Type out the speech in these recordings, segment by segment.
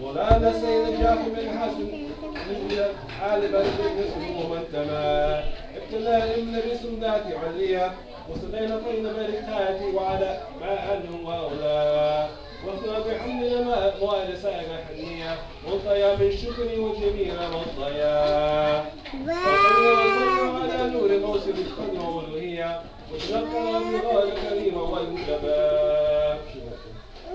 مولانا السيد جعفر بن حسن من عالم اسمه وانتمى ابتلى من باسم ذات عليا وسقينا طين بركاتي وعلى ما أنه وأولى واختنا بحمد الماء موالي سائقة حنية والطيا من شكري وجميلة والطيا وصلنا وسلم على نور موسم الخدمة والوهية وتلقى بغال كريمة والمجبى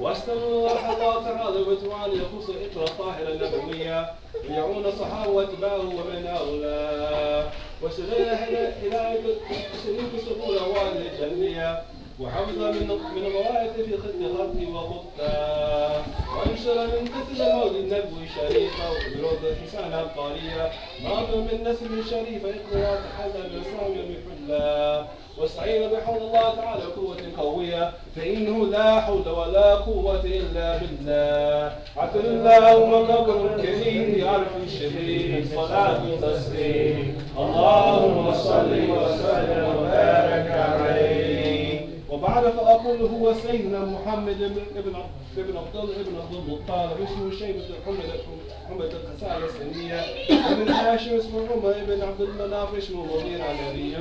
واستمر الله تعالى وتعالى يخص اقرا الطاهره النبويه ويعون الصحابه واتباعه ومن هؤلاء وشغلنا الى شريك سبل اوائل الجنيه وحفظ من الغواية في خطي وخطه وانشر من مثل مولد النبوي شريفه وبروض حسان القاريه ناظر من نسل شريفه اقرا تحلى بالصامي بحله واستعين بحول الله تعالى قوة قوية فإنه لا حول ولا قوة إلا بالله عتل اللهم قبر كريم يعرف الشريف صلاة تسليم اللهم صل وسلم وبارك عليه. وبعد فأقول هو سيدنا محمد ابن عبد الله ابن عبد المطلب اسمه شيبة حمد الخسائر السنية ابن هاشم اسمه عمر ابن عبد المناف اسمه مغير الذي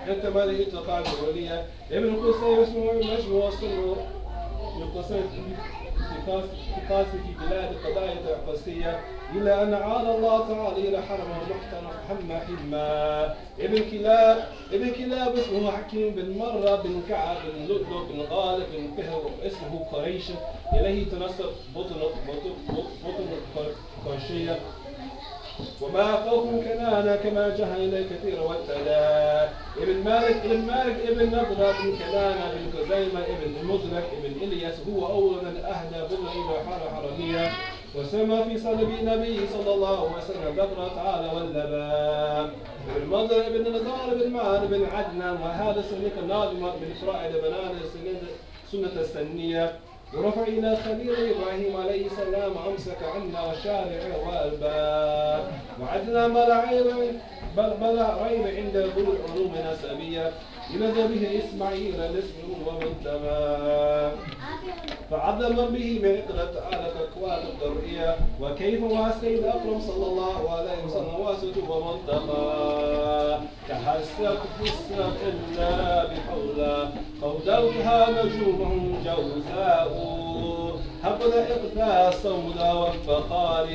ينتمى لإطلاقات الولية ابن قصي اسمه مجموع وصله من قصي اختصاص في بلاد القضايا العباسية إلى أن عاد الله تعالى إلى حرمه المحترم حما ابن كلاب اسمه حكيم بن مرة بن كعب بن لؤلؤ بن غالب بن فهر اسمه قريش إليه تنسب بطن قرشية وما فوق كنانة كما جه إليه كثير والتلا ابن مالك ابن نضرة بن كنانة بن خزيمة ابن المدرك ابن إلياس هو أول من أهدى بر إلى حرمية وسمى في صلب النبي صلى الله عليه وسلم بدر تعالى واللبان ابن مضر ابن نزار بن معن بن عدنان وهذا سنك الناظم بن فرائد بنان سنة السنية ورفع إلى خليل إبراهيم عليه السلام أمسك عنا وشارع والباب وعدنا بلا ريب عند ذو العلوم نسبية ينادى به إسماعيل الاسم ومن تمام فعظم به من إقرأ تعالى كأكوان الضرية وكيف مع السيد أكرم صلى الله عليه وسلم واسد ومنتقى تحسك في السماء إلا بحولا قودرتها نجومهم جوزاء هبل إقداء الصودا والفقار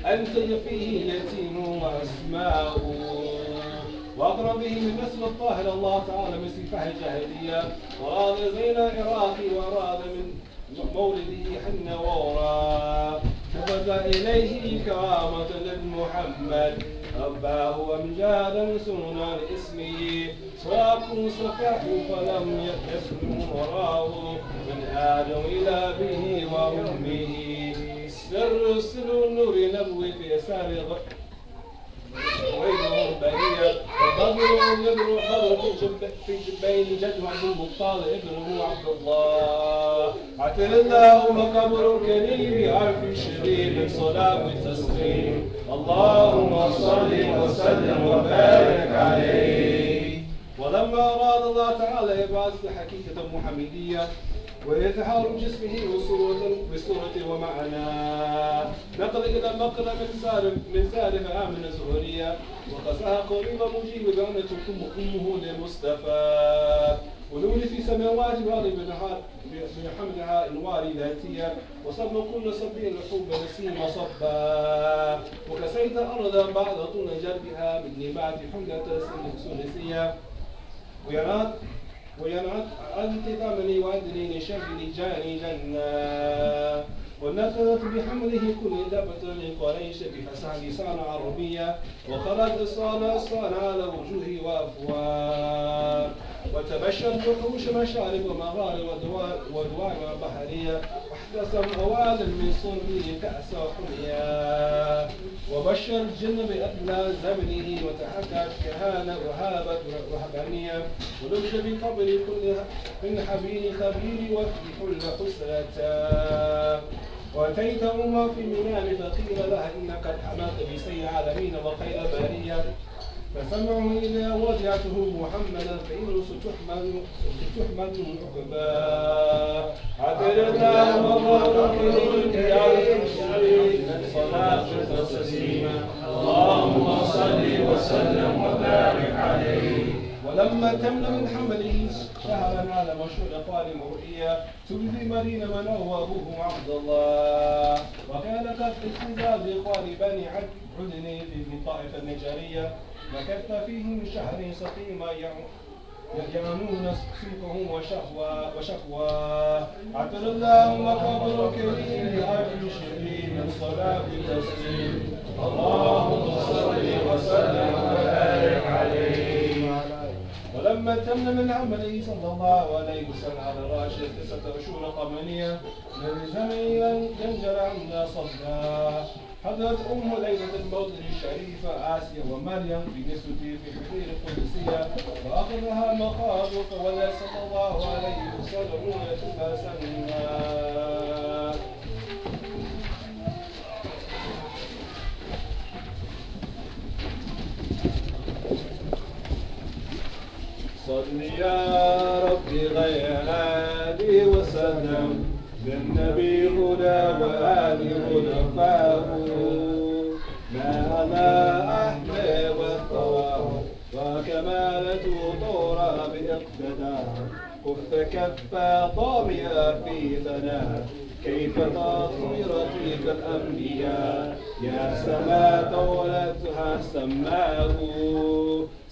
أنت فيه يتيم وأسماء وأقرب به من نسل الطاهر الله تعالى من سفاح الجاهلية وراد زين العراقي وراد من مولده حن وورا فبدا إليه كرامة للمحمد رباه وامجادا سننا لاسمه سواق سفاح فلم يسلم وراه من آدم إلى به وأمه سر النور نبوي في يسار وينهم برية والضبر يضرب في جبين جده عبد المطلب ابنه عبد الله عتل اللهم قبر كريم عرف الشريف صلاة وتسليم اللهم صل وسلم وبارك عليه. ولما أراد الله تعالى إبراز حقيقة محمدية ويتحول جسمه بصورة ومعنى نقل إلى مقرة من سالف آمن الزهرية وقصها قريبا مجيب بأن تكون أمه لمصطفى ونور في سماوات الأرض بحملها أنوار ذاتية وصب كل صبي الحب نسيم صبا وكسيت الأرض بعد طول جربها من نبات حملة سلسية وينعت انتظامني وأدري شغلي جاني جنة ونفذت بحمله كل دابة لقريش بفسح لسان عربية وخرج الصان على وجوه وأفواه وتبشر وحوش مشارب ومغارب ودوار بحرية واحتسم أواد من صنعه كأس حمية وبشر الجن بأدنى زمنه وتحكت كهانة وهابت وهبانية ولج بقبر كل من حبيل خبير وفي كل حسرة وأتيت أمه في المنام فقيل لها إنك قد حملت بسير العالمين وخير بارية فسمعه إذا وضعته محمدا فإنه ستحمل عقباه. عترنا ومبارك يا المشرك صلاة وتسليما اللهم صل وسلم وبارك عليه. ولما تم من حمله شهرا على مشهور قال مرئيا تبدي مريم من هو أبوه عبد الله. وكان قد استنزال بإخوان بني عدن في طائفة النجارية مكثت فيهم شهر سقيما يعنون سوقهم وشكوى. عطر اللهم قبر كريم لأجل شريم الصلاة والتسليم اللهم صل وسلم وبارك عليه. ولما تم من عمله صلى الله عليه وسلم على الراشد 9 أشهر قمرية لزم إلى جنجر عنا صدى. حضرت ليلة المولد الشريفة آسيا ومريم بنسبة في حضور القدسية وأخذها المخاض فولى صلى الله عليه وسلم يتبع سنها. صل يا ربي غير هادي وسلم بالنبي هدى وآله خلفاء ما أنا أحمد والثواب وكمالة طورا باقتداء كف كفا طامية في ثناء كيف تصوير تلك الأنبياء يا سماء تولدها سماه.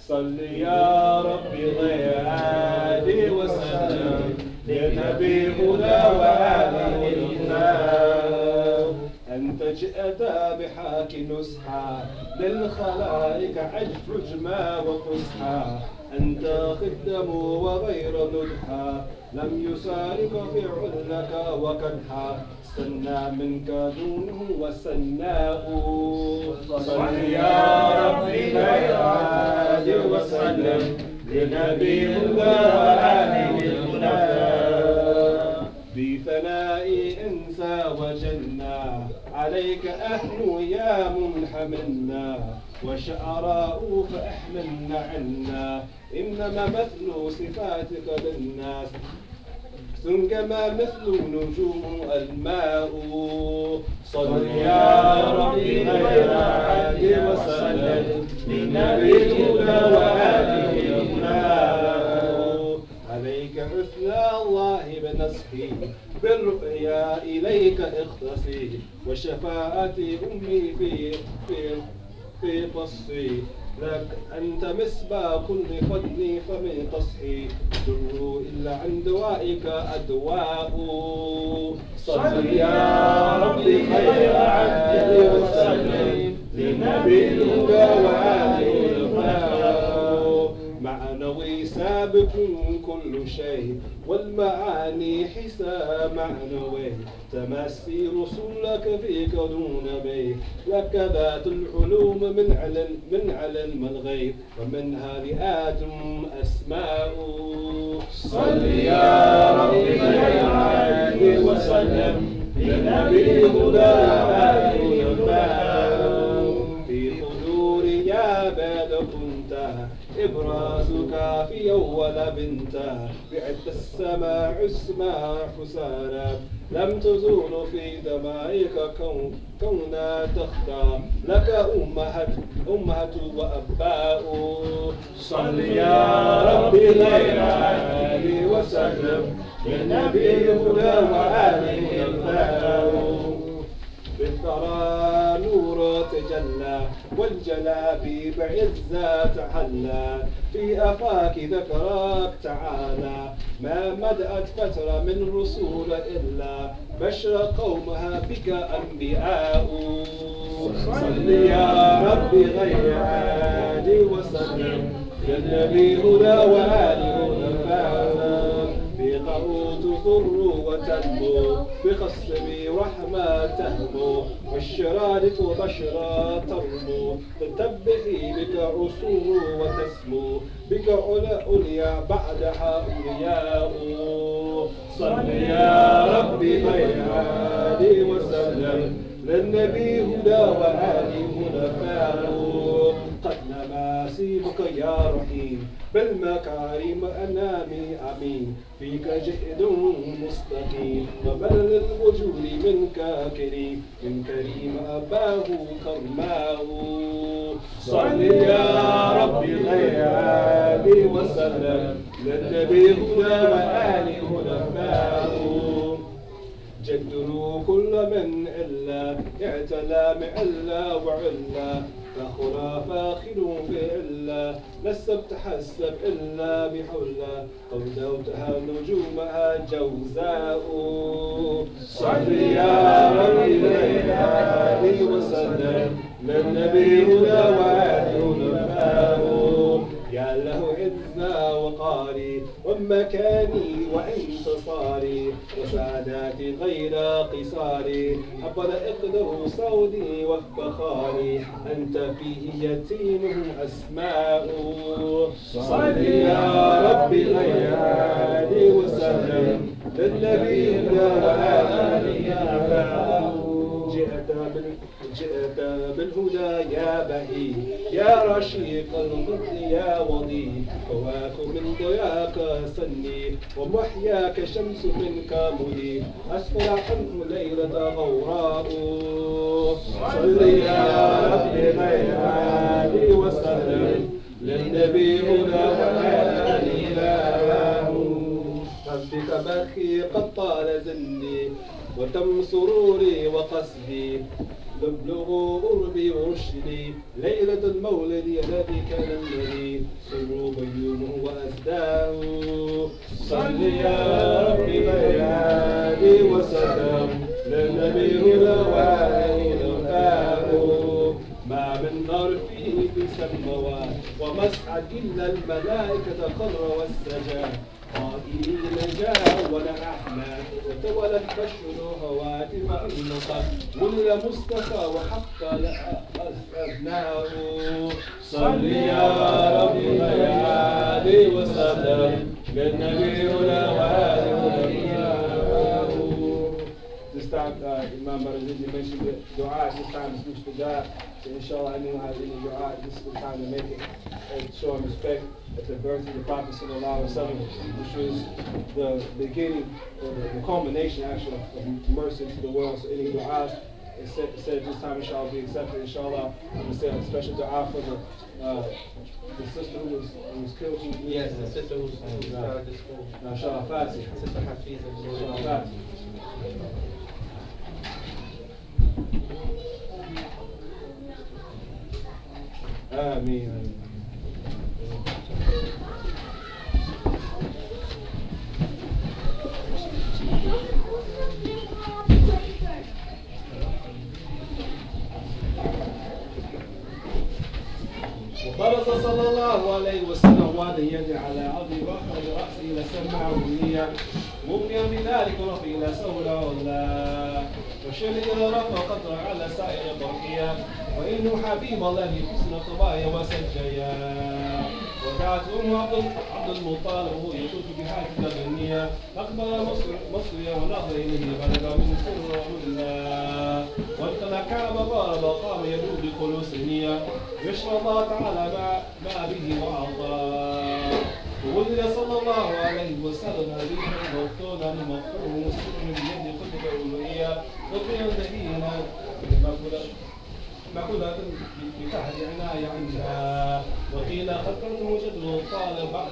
صل يا ربي غير هادي وسلم للنبي هدى وآله الإمام. أنت جئت بحاك نسحا للخلائق عجما وفسحا أنت خدم وغير نجحا لم يسارق فعلك وكدحا سنا منك دونه وسناه. صل يا ربي غير هادي وسلم لنبي الله وآله الهدى. بثناء انسى وجنا عليك أهل يا منحمنا وشعراء فاحملنا عنا إنما مثل صفاتك للناس كما مثل نجوم الماء. صل يا ربي غير هادي وسلم للنبي الهدى وآله الهدى. عليك حسنى الله بنصحي بالرؤيا إليك اختصي وشفاعة أمي في قصي لك أنت مصباح كل فضلي فمن تصحي در إلا عن دوائك أدواء. صل يا ربي خير عبد وسلم للنبي الهدى وآله الهدى. معنوي سابق كل شيء والمعاني حساب معنوي تمسي رسولك فيك دون بيت لك ذات العلوم من علم الغيب ومنها لآدم أسماء. صل يا ربي خير عبد وسلم للنبي الهدى وآله الهدى. في حضور يا باد كنت إبرازك في أول بنتا بعد السماء اسمها حسانا لم تزول في دمائك كونا تختار لك أمهة وأباء. صل يا ربي غير آله وسلم للنبي الهدى وآله الهدى. بالثرى نور تجلى والجلابيب عزة تحلى في أفاك ذكراك تعالى ما مدأت فترة من رسول إلا بشر قومها بك أنبياء. صل يا ربي غير آله وسلم للنبي هدى وآله الهدى. بقعود تضر وتنمو بخصبي رحمة تهمو والشرارف بشرى ترمو تتبعي بك عصور وتسمو بك عليا بعدها أولياء. صل يا ربي غير آله وسلم للنبي هدى وآله هدفاء. قد نما سيل بالمكارم أنامي أمين فيك جئد مستقيم وبل الوجود منك كريم من كريم أباه كرماه صل يا ربي غير وسلم للنبي هدى وآل هدفاه جدلوا كل من إلا اعتلى معلا وعلا فخرا فاخر بإلا لست تحسب إلا بحلا قدوتها نجومها جوزاء صل يا ربي عليه وسلم للنبي هدى وآله نباه يا له عزنا وقاري ومكاني وانتصاري وسعاداتي غير قصاري أبدا اقدر صودي وافتخاري أنت فيه يتيمه أسماء صل يا ربي غيري وسلم للنبي وآله جئت بالهدى يا بهي يا رشيق القدس يا وضي هواك من ضياك سني ومحياك شمس منك مضي أسفل عنه ليلة غوراء صل يا ربي غيري وسلم للنبي هدى وآله ربك بخي قد طال زني وتم سروري وقصدي تبلغ قربي ورشدي ليلة المولد الذي كان الذي سر بيومه وأزداه صل يا ربي بيادي وسلم للنبي هدى وآله ما من نار فيه في السماوات ومسعد إلا الملائكة خر والسجاد قائلين جاء ولا أحمد وتولى البشر هواتف النصر ولد مصطفى وحق أبناه صل يا ربي ليالي وسلم للنبي وآله. This time, Imam Barzanji mentioned dua. This time is mustajab. So inshallah, anyone has any dua, this is the time to make it and show him respect at the birth of the Prophet sallallahu alaihi wasallam, which was the beginning or the culmination actually of mercy to the world. So any du'as is said this time inshallah be accepted. Inshallah, I'm going to say a special dua for the sister who was killed. Yes, the sister who started the school. Inshallah, Fatiha. Sister Hafiza. Inshallah, Fatiha. آمين. وفرض صلى الله عليه وسلم واليد على عظم بحر رأسه لسمع أمنية مغنيا بذلك رفع إلى سول علا وشمل إلى رفع قدر على سائر البرقية وإنه حبيب الله حسن الطبايا وسجيا ودعته عبد المطالب وهو يطوف بحاجة الغنية أقبل مصريا ونظر إليه بلغ من سر الله وانطلق كعب ضارب قام يدعو بخلوص النية يشفى الله تعالى ما به وعطاه وولد صلى الله عليه وسلم نبيا مفتونا مغفور مسلم بيد قدر الألوهية رضيا دهينا مأخوذة بتحت عناية عندها وقيل خلقته جده طالب بعد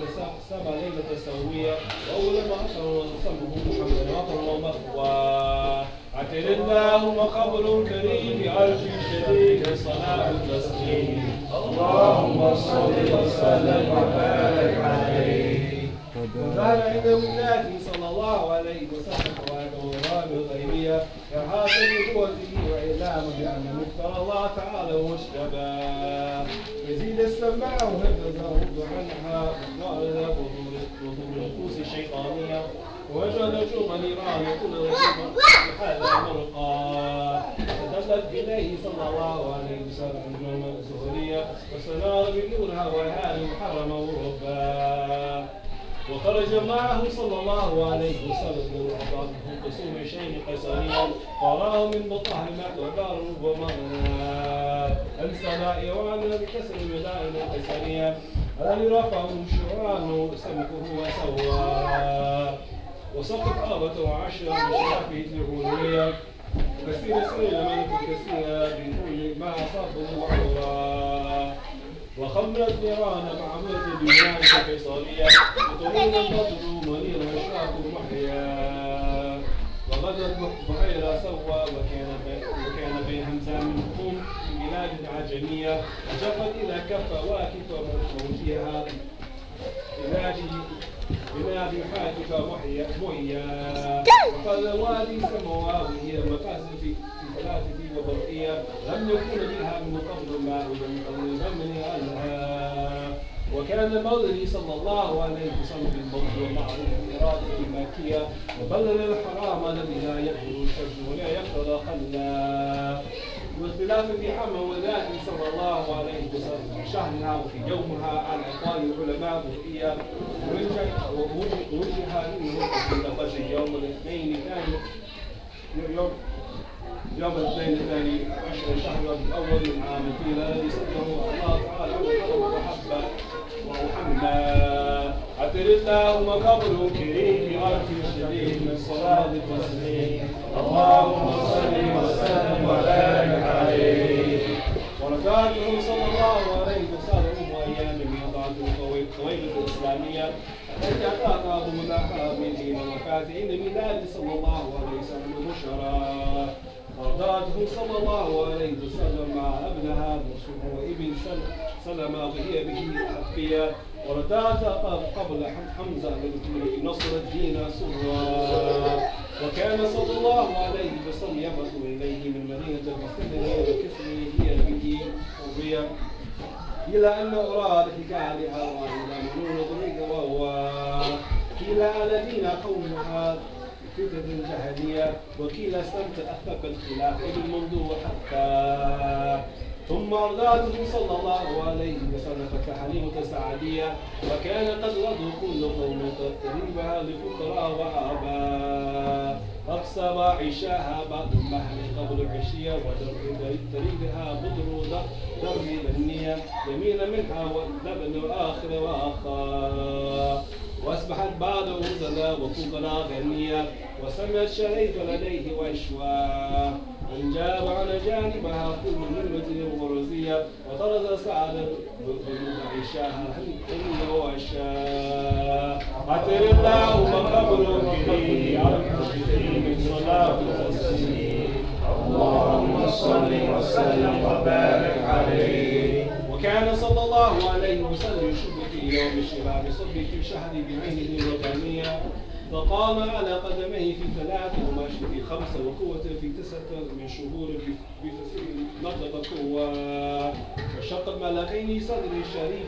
7 ليلة سوية وأول ما أشهر سمه محمد وطن ومخوى عتل اللهم قبر كريم بعرش شديد صلاة التسليم اللهم صل وسلم وبارك عليه وكان عند ولاده صلى الله عليه وسلم وأنوار الغيبية إرهاص نبوته وإعلام بأن مختار الله تعالى واجتباه يزيد السماع وهبزه عنها وظهور النفوس الشيطانية ووجد نجوم النيران وكل رسول بهذا مرقى فدلت إليه صلى الله عليه وسلم نجوم الزهرية وسنار بنورها وهان محرمة ورباه وخرج معه صلى الله عليه وسلم من قسوم شيء قيصريا فراه من بطحر معدودار ومغنى السماء وعن بكسر المدائن القيصرية الذي رفعه شرعان سمكه وسواه وسقط أربعة وعشر بشرفه العلوية وكثير سئل ملك كثير بكل ما أصابه وعورا وخمرت نيران معمولة بنيان كفيصلية وطويل البدر منير وشاق محيا وغدت بحيرة سوى وكان بين همزة منهم في بلاد عجمية وجفت إلى كف واكف موتيها بنادي حاتف محيا وقال وادي سمواه وهي مقاصد في ثلاثة وبقية لم يكن بها من قبل ماء من أهلها وكان مولد صلى الله عليه وسلم بالموت والمعروف بإرادة ماكية وبلل الحرام الذي لا يخلو الشمس ولا يقتل خلا واختلاف في حمى ولاده صلى الله عليه وسلم في شهرها وفي يومها على اقوال العلماء وهي وجه انه في لفظ يوم الاثنين ثاني يوم الاثنين الثاني عشر شهر الاول من عام الفيل الذي سماه الله تعالى وحرم وحبه ومحمد عتر اللهم قبل كريم بألف شديد من صلاة التسليم اللهم صل وسلم وبارك عليه وركعته صلى الله عليه وسلم وايام ميقاته الطويله الاسلاميه التي اعطاها ملاحها من حين وفاته الميلاد صلى الله عليه وسلم بشرى ورداته صلى الله عليه وسلم مع ابنها مرسوم وابن سلمى وهي به حفيه ورداتها قبل حمزه في نصر الدين سرا وكان صلى الله عليه وسلم يبعث اليه من مدينه بسره وكسره هي به قضيه إلى أن أراد حكايتها وإلى منون ضريق وهو كلا الذين قومها فتنة جهلية وكلا استمتع أثبت الخلاف بالموضوع حتى ثم أرضاته صلى الله عليه وسلم فتحليم سعدية وكان قد رضوا كل قوم تقريبها لفقراء وآباء أقصى عشاها بعد المهل قبل العشية وتريدها بدر درب بنية يمين منها ولبن آخر وآخر وأصبحت بعد أنزلا وفقراء غنية وسمت شريف لديه وإشواء وانجاب على جانبها كل نعمة غرزية وطرز سعد عشاها هند وعشاء عتر اللهم قبل كريم من صلاة التسليم اللهم صل وسلم وبارك عليه وكان صلى الله عليه وسلم يشب في يوم الشباب صب في شهر بعينه الوطنية فقام على قدميه في 3 وماشي في 5 وقوة في 9 من شهور بفسير مطلب قوة وشق الملكين صدر الشريف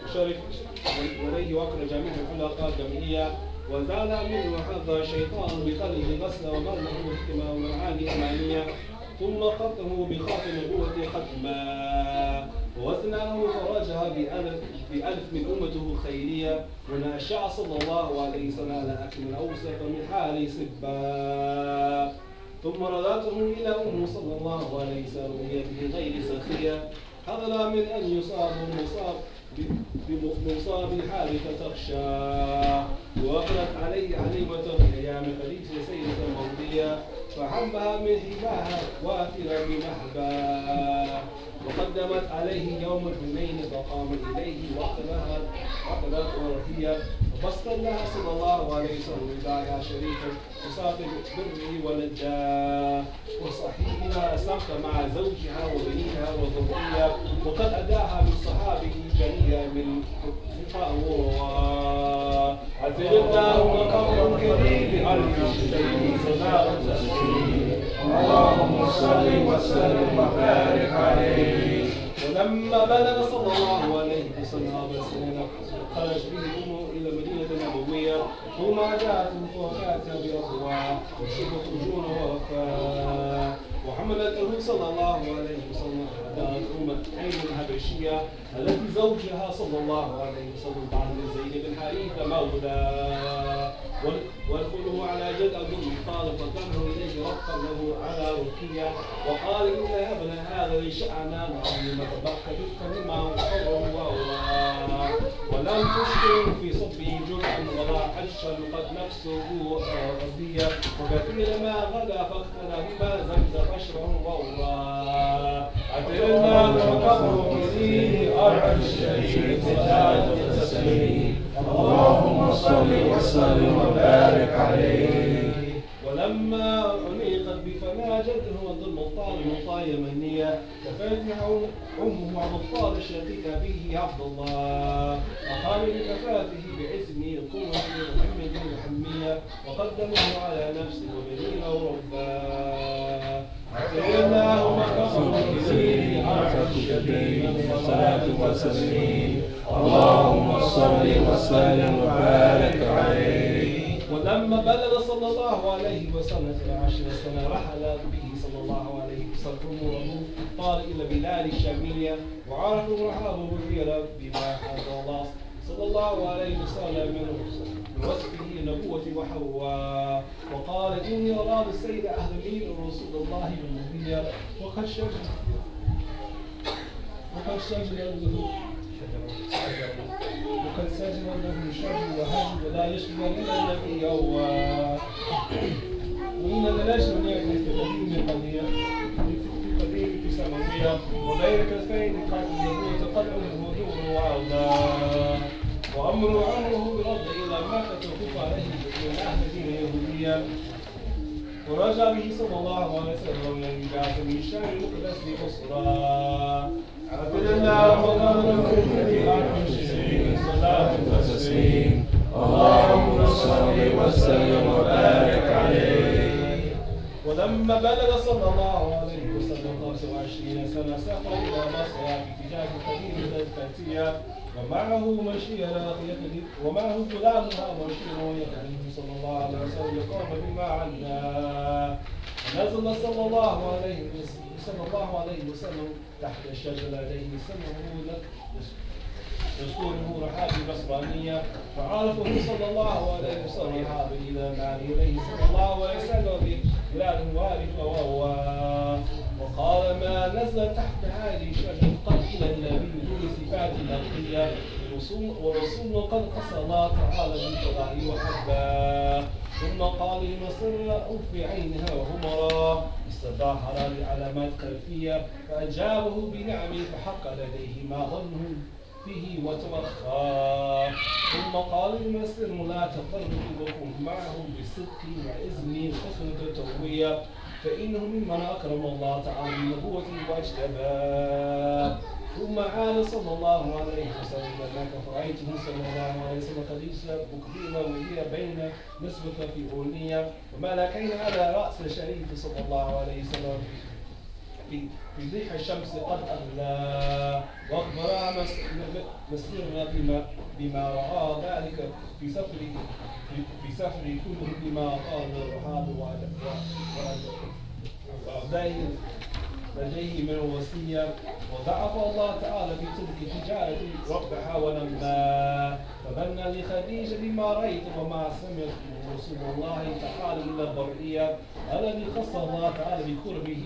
وشرف وليه وقر جميع الحلقات جمعية وزال منه حظ شيطان بقلبه غسل ومرمه اهتمام المعاني أمانية ثم خطه بخاتم نبوة ختما ووثناه فرجها بألف من أمته خيرية ونشأ صلى الله عليه وسلم على أكمل أوسط من حال سبا ثم ردته إلى أمه صلى الله عليه وسلم وهي بغير سخية حذر من أن يصاب بمصاب حادثة تخشى وأقلت عليه عليمة في أيام خديجة سيدة موضية فحبها من حباها وافرا بمحبا وقدمت عليه يوم الحنين فقام إليه وقتلت وهي وبسط لها صلى الله عليه وسلم وداعها شريفا وصاحب بره ولجاه وصحيحها أسلمت مع زوجها وبنيها وذرية وقد أداها من صحابه جميع من عتر اللهم قبر كريم بألف شيء صلاة تسليم اللهم صل وسلم وبارك عليه ولما بلغ صلى الله عليه وسلم 4 سنين خرج به أمه إلى المدينة النبوية ثم جاءت فوقاتها بأخوة وشبه خرجون ووفاة وحملته صلى الله عليه وسلم حتى عين الحبشية التي زوجها صلى الله عليه وسلم بعد زيد بن حارثة مولى وادخله على جد أبو طالب فقامه إليه رفقا له على ركية وقال إن ابن هذا لشأنا نعلمك بك بك مما وقوه ولم تشكر في صبه جرعا ولا حشا قد نفسه أرضية وكثير ما غدا فاقتنى بما زمزم أشره وورا أترنا وقبر فيه أرعى الشهيد وزاد التسليم اللهم صل وسلم وبارك عليه. ولما أنيقت بفنا جده وظل الطال يمنية كفاتها أمه عبد الطال الشقيق به عبد الله وقال بكفاته بعزم القوة محمد محمية وقدمه على نفسه وبنيه ربا اللهم كفر كثير عرف الشديد والصلاة والتسليم اللهم صل وسلم وبارك عليه. ولما بلغ صلى الله عليه وسلم 12 سنة رحل به صلى الله عليه وسلم أموره طال إلى بلاد الشامية وعرف رحابه بخير بما حضر الله صلى الله عليه وسلم من وصفه النبوة وحواء وقال إني أراد السيد أهل مين رسول الله بالنبي وقد شجر وقد سجن له شر وهم ولا يشبه إلا النبي وإن الناس من يستفيدون من قضية في قضية سماوية وغير كفين قد يتقلع الهدوء وعودا وأمر عمره بالأرض إلى مكة وخف عليه من أهل دين اليهودية ورجع به صلى الله عليه وسلم من بعث من الشام المقدس لبصرى عبد الله وغفر في عرش صلاة وتسليم اللهم صل وسلم وبارك عليه. ولما بلغ صلى الله عليه وسلم 25 سنة سافر إلى مصر في تجارة قديمة الفاتية ومعه غلامها مشير يقدم صلى الله عليه وسلم يقوم بما عنا نزل صلى الله عليه وسلم تحت الشجرة لديه سمعه يذكره رحاب بصرانية فعرفه صلى الله عليه وسلم رحاب إلى معه إليه صلى الله عليه وسلم بلاد وارث وهو وقال ما نزل تحت هذه الشجرة قد إلى النبي بدون صفات نقية ورسول قد قص الله تعالى بالفضائل وحبا ثم قال لمصر أوفي عينها وهمرا استظاهر لعلامات خلفية فأجابه بنعم فحق لديه ما ظنه به وتوخى ثم قال لمصر لا تقرب وكن معهم بالصدق وإذن حسن التوبية فإنه ممن أكرم الله تعالى بالنبوة واجتباه ثم عاد صلى الله عليه وسلم هناك فرأيته صلى الله عليه وسلم خديجة مقبلة وهي بين نسبة في أولية وملكين على رأس الشريف صلى الله عليه وسلم في ضيح الشمس قد أغلى وأخبرها مسرنا بما رأى ذلك في سفر كله بما قال الرحاب وأبديه لديه من الوصية وضعف الله تعالى في ترك تجارة ربها ولما فبنى لخديجة بما رأيت وما سمعت رسول الله تعالى إلى البرية الذي خص الله تعالى بقربه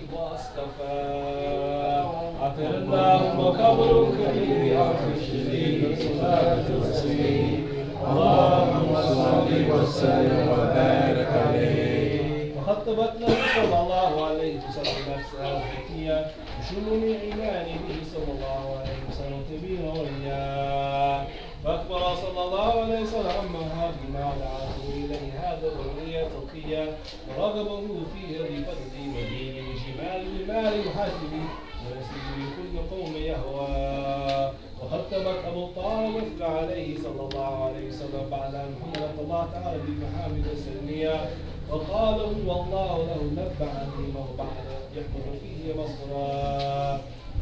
واصطفاه عطر الله وكبر كبير عرش الشديد صلاة وتسليم اللهم صل وسلم وبارك عليه. فخطبت له صلى الله عليه وسلم نفسها الزكية بشمول الإيمان به صلى الله عليه وسلم كبيرا وإياه فأخبر صلى الله عليه وسلم عمها بما دعته إليه هذا الرؤية تقية ورغبه فيه بفضل ودين وجمال المال وحسبه ونسيب كل قوم يهوى. وخطبت أبو طالب وفد عليه صلى الله عليه وسلم بعد أن حملت الله تعالى بمحامد السلمية وقال هو الله له نبعني بعد يحضر فيه مصرا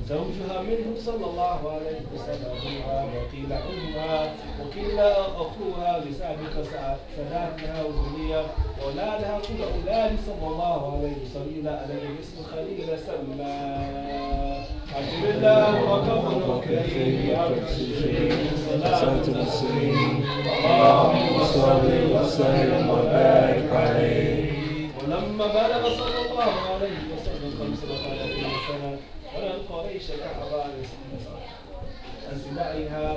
زوجها منه صلى الله عليه وسلم وقيل أمها وقيل أخوها لسابق سلامها وزنية وأولادها كل أولاد صلى الله عليه وسلم إلى أن اسم خليل سمى عجب الله وكفر كريم عرش الشريف صلاة وتسليم اللهم صل وسلم وبارك عليه. ولما بلغ صلى الله عليه وسلم 35 سنة ولن قريش كعب عن سباعها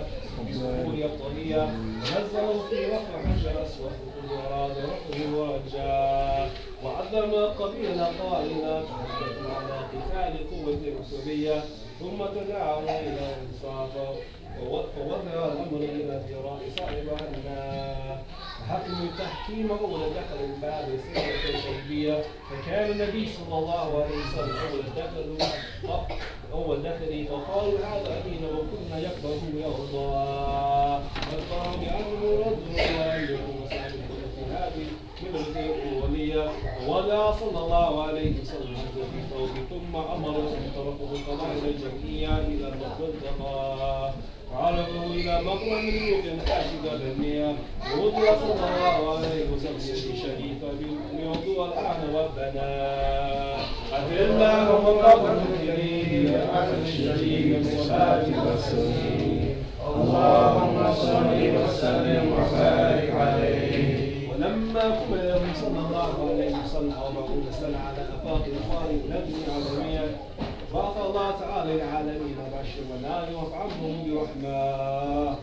بسهول الطريق الجاهلية ونزله في رفع حجر أسود وأراد رفعه ورجاه وعظم قبيلة قائلا تحدثوا على قتال قوة العصبية ثم تداعوا إلى الإنصاف فوضع الأمر إلى اجتراء صاحبها الماء حكم التحكيم أول دخل الباب سنة شيبية فكان النبي صلى الله عليه وسلم أول دخل فقالوا هذا أبينا وكنا يكبر يرضى فقالوا بأنه رد وأنه في هذه من الأولية ووضع صلى الله عليه وسلم في ثوبه ثم أمر أن طرفه القبائل الجمعية إلى المنطقة وعرفه إلى مقر من ملوك حاشد بنية ووضع صلى الله عليه وسلم يدي شريفة بوضوء الأعنى والبنات أثر الله وقبر إليه أعلى الشريك الصلاة والسلام اللهم صل وسلم وبارك عليه ولما قبل صلى الله عليه وسلم 40 سنة على آفاق الخالق نبني عالمية بعث الله تعالى للعالمين بشر ونادي وافعمهم برحمة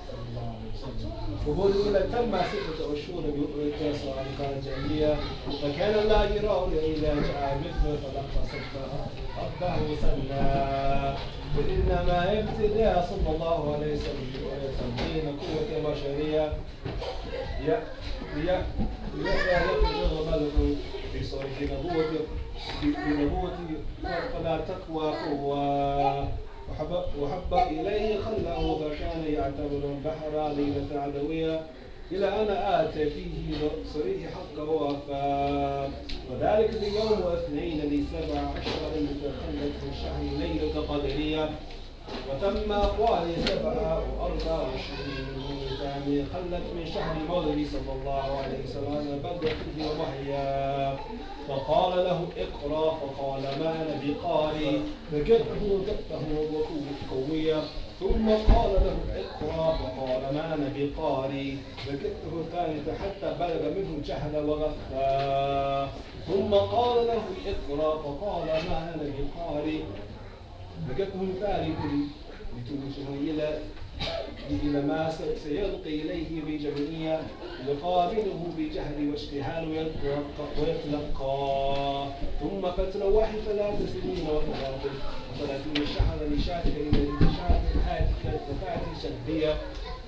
وقول إلى تم 6 أشهر بأولئك صالحة الجاهلية فكان الله يراه إلى جاء مثله فلقى صدقه ربه سنة وإنما ابتداء صلى الله عليه وسلم بتمكين قوة بشرية ليفرغ ملك بنبوة فلا تقوى قوة وحب إليه خله فكان يعتبر البحر ليلة عدوية إلى أن آتى فيه صريح حقه ووفى وذلك في يوم 2 ل17 متخلت من شهر ليلة قدرية وتم أقوال 27 ثانية خلت من شهر مولد صلى الله عليه وسلم بدأ فيه وحيا فقال له اقرأ فقال ما أنا بقارئ فكتبه قوية ثم قال له اقرأ فقال ما أنا بقارئ فكتبه الثالثة حتى بلغ منه الجهل وغفى ثم قال له اقرأ فقال ما أنا بقارئ فكتبه الثالثة لتوجه إلى ما سيلقي إليه بجمعية يقابله بجهل واجتهال ويتلقى ثم فتل واحد 3 سنين و30 شهرا لشاتك إلى شاتك هاتك شدية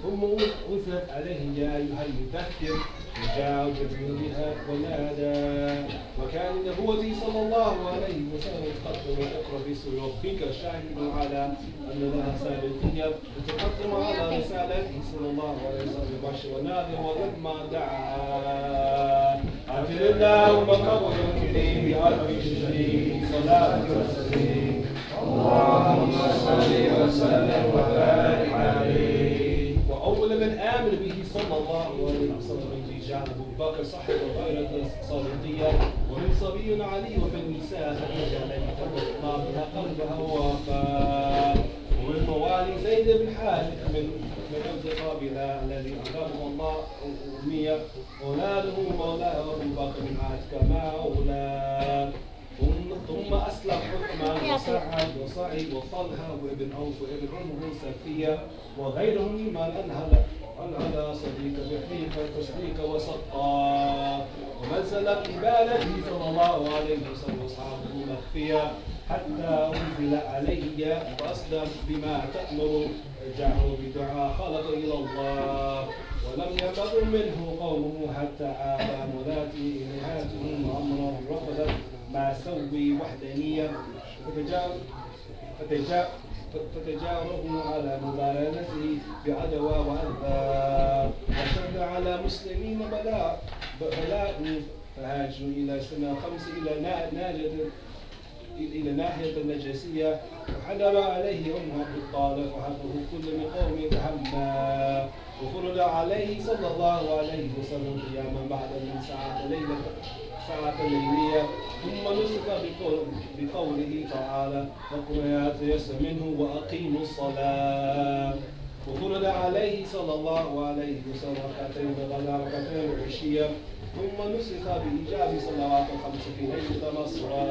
ثم أثنت عليه يا أيها المذكر وجاء جبريل ونادى وكان نبوته صلى الله عليه وسلم قدم اقرأ باسم ربك شاهد على أن لها سابقية وتقدم على رسالته صلى الله عليه وسلم بشر ونادر ولما دعا أجل الله مقبول الكريم بأرض الشريف صلاة وسلام اللهم صل وسلم وبارك عليه وأول من آمن به صلى الله عليه وسلم من رجال أبو بكر صاحب الغيرة الصادقية ومن صبي علي وفي النساء خديجة التي تطلع بها قلبها ووفاء ومن موالي زيد بن حارث من أصدقاء بلال الذي أكرمه الله أمية أولاده مولاه أبو بكر بن عاتك مع أولاد ثم أسلم عثمان وسعد وصعيد وطلحة وابن عوف وابن عمرو صفية وغيرهم ممن أنهل صديق بحريق تصديق وسقى ومن سلك عبادته صلى الله عليه وسلم وأصحابه مخفية حتى أنزل عليه فأسلم بما تأمر رجعه بدعاء خلق إلى الله ولم يبق منه قومه حتى آبى مذاته إلهاتهم أمرا رفضت ما سوي وحدانية فتجاوبوا على مبارزته بعدوى وأذى وشد على مسلمين بلاء فهاجوا إلى سنة 5 إلى ناحية النجاسية وحلب عليه أمه بالطالب وحبه كل من قوم تهمى وفرض عليه صلى الله عليه وسلم قياما بعد من ساعة الليلية ثم نسك بقوله تعالى وقل يا تيسر منه وأقيموا الصلاة وفرض عليه صلى الله عليه وسلم ركعتين الغداء ركعتين العشية ثم نسخ بإيجاب صلوات 5 في ليلة نصرى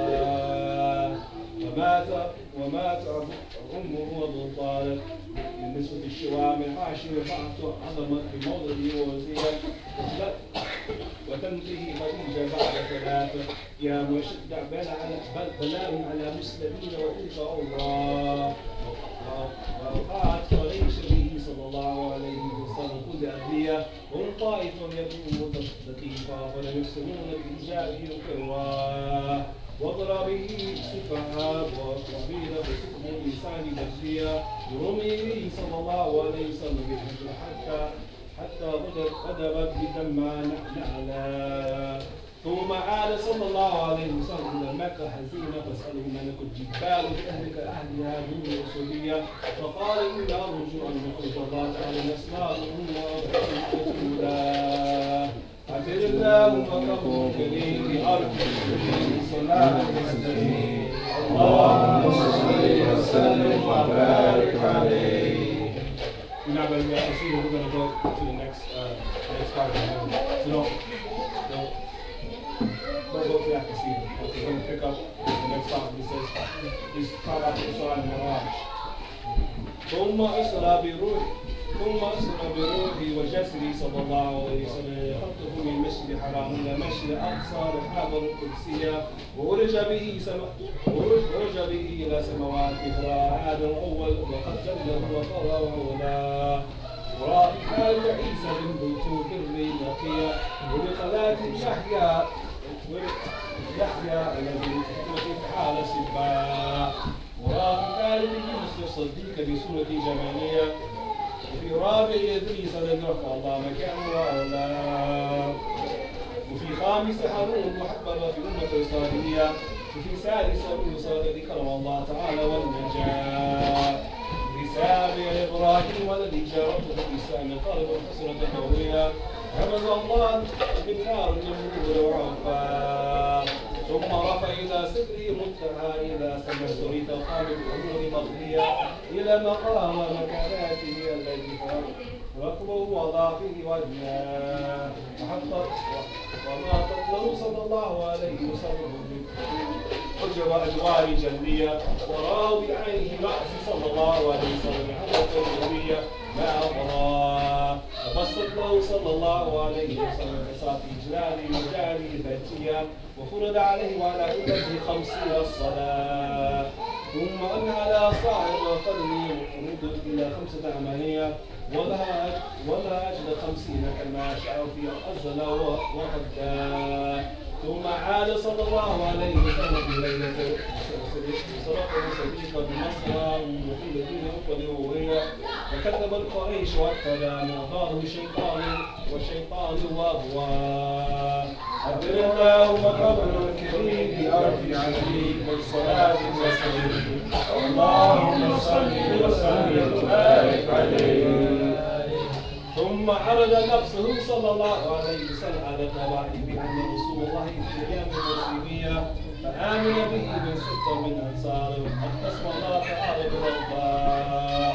ومات أمه أبو طالب من نسبة الشواء من حاشي رفعت عظمت بموضع وزيا وتنتهي خديجة بعد ثلاثة يا مشد بلاء على مسلمين وتلك أوضاع ووقعت قريش به صلى الله عليه وسلم كل أهلية هم طائف يكون لطيفا ولم يفسدون بإيجابه وكرواه وضربه سفهاء وقبيل وسكن لسان بجزية برميه صلى الله عليه وسلم بالحجر حتى غدبت بدمع نعلا ثم عاد صلى الله عليه وسلم إلى مكة حزينة فاسأله ملك الجبال بأهلك أهلها من الرسولية فقال إنا أرجو أن نخرج الله تعالى نسمعهم ورسولا عجل اللهم رب كريم أرجو صلاة المسلمين اللهم صل وسلم وبارك عليه. We're not going to see we're going to go to the next part. So don't go to that casino. We're going to pick up the next part. It says, this part after the Surah Al-Miraj. ثم أسرى بروحي وجسدي صلى الله عليه وسلم يخطف من المسجد الحرام إلى المسجد الأقصى رحابا القدسية وعرج به إلى سماوات أخرى هذا الأول وقد جله وقرأ ولا ورأى عيسى بن بوتوك الريمقية وبقلات يحيى الذي في حال سباع ورأى ذلك يوسف الصديق بسورة جمالية وفي رابع إدريس لدرك الله مكانه وأولاه وفي خامس هارون محببة في أمة الإسرائيلية وفي سادس موسى الذي كرم الله تعالى والنجاة وفي سابع إبراهيم والذي جارته في سام طالب الحسنة النبوية حمد الله بالنار النمور وعفا ثم رفع إلى صدره منتهى إلى سمع سريت قام بالأمور مقضية إلى مقام مكاناته التي ركبه وضع فيه وجهه وما تطلب صلى الله عليه وسلم حجب أجوار جلية وراه بعينه رأس صلى الله عليه وسلم حضرة الجلية ما أمراه وبسط له صلى الله عليه وسلم بساط إجلاله وجاره ذاتية وفرض عليه وعلى أمته 50 الصلاة ثم أن على صاحب قدمه مدة إلى 5 أمانية ولا أجل 50 كما شاء في أزل وقد ثم عاد صلى الله عليه وسلم في ليلة سرقه صديقه بمصر وفي دين أخرى وهي وكذب القريش والكلام وقاله والشيطان وهو عبد الله مقبل الكريم بأرض عزيز والصلاة والسلام اللهم صل وسلم وبارك عليه. ثم عرض نفسه صلى الله عليه وسلم على الطوائف بأن رسول الله في أيام المسلمية فآمن به من 6 من أنصاره قد قسم الله تعالى بالرضا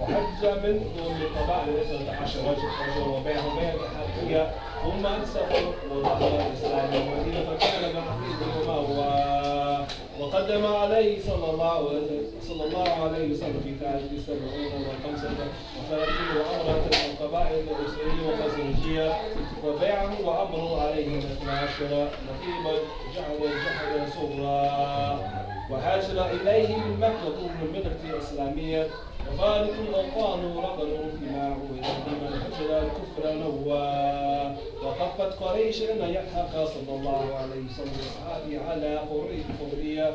وحج منهم من قبائل 12 رجل وبيعهم بيع حقيقة ثم انسحب وظهر الإسلام المدينة فكان محميد وما وقدم عليه صلى الله عليه وسلم في ثالث 35 وأمرة القبائل الأسرية والخزرجية وبيعه وأمره عليهم 12 نقيبا جعل صغرا وهاجر إليه من مكة من الملة الإسلامية وفارق الأوطان رجل فيما عوض من هجر الكفر نوى وخفت قريش أن يلحق صلى الله عليه وسلم أصحابه على حرية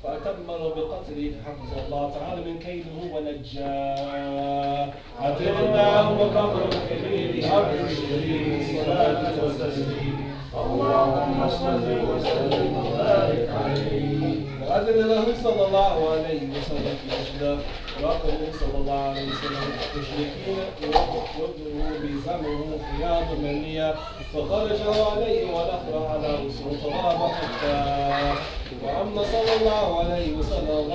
فأتمر بقتله حفظ الله تعالى من كيده ونجاه عتقناه وقبر الكبير أرض الشريف صلاة وتسليم اللهم صل وسلم وبارك عليه. وأذن له صلى الله عليه وسلم في أشداق راقبه صلى الله عليه وسلم المشركين يبدو بزمه خياط منية فخرجه عليه والأخرى على رسول طلاب حتى وأما صلى الله عليه وسلم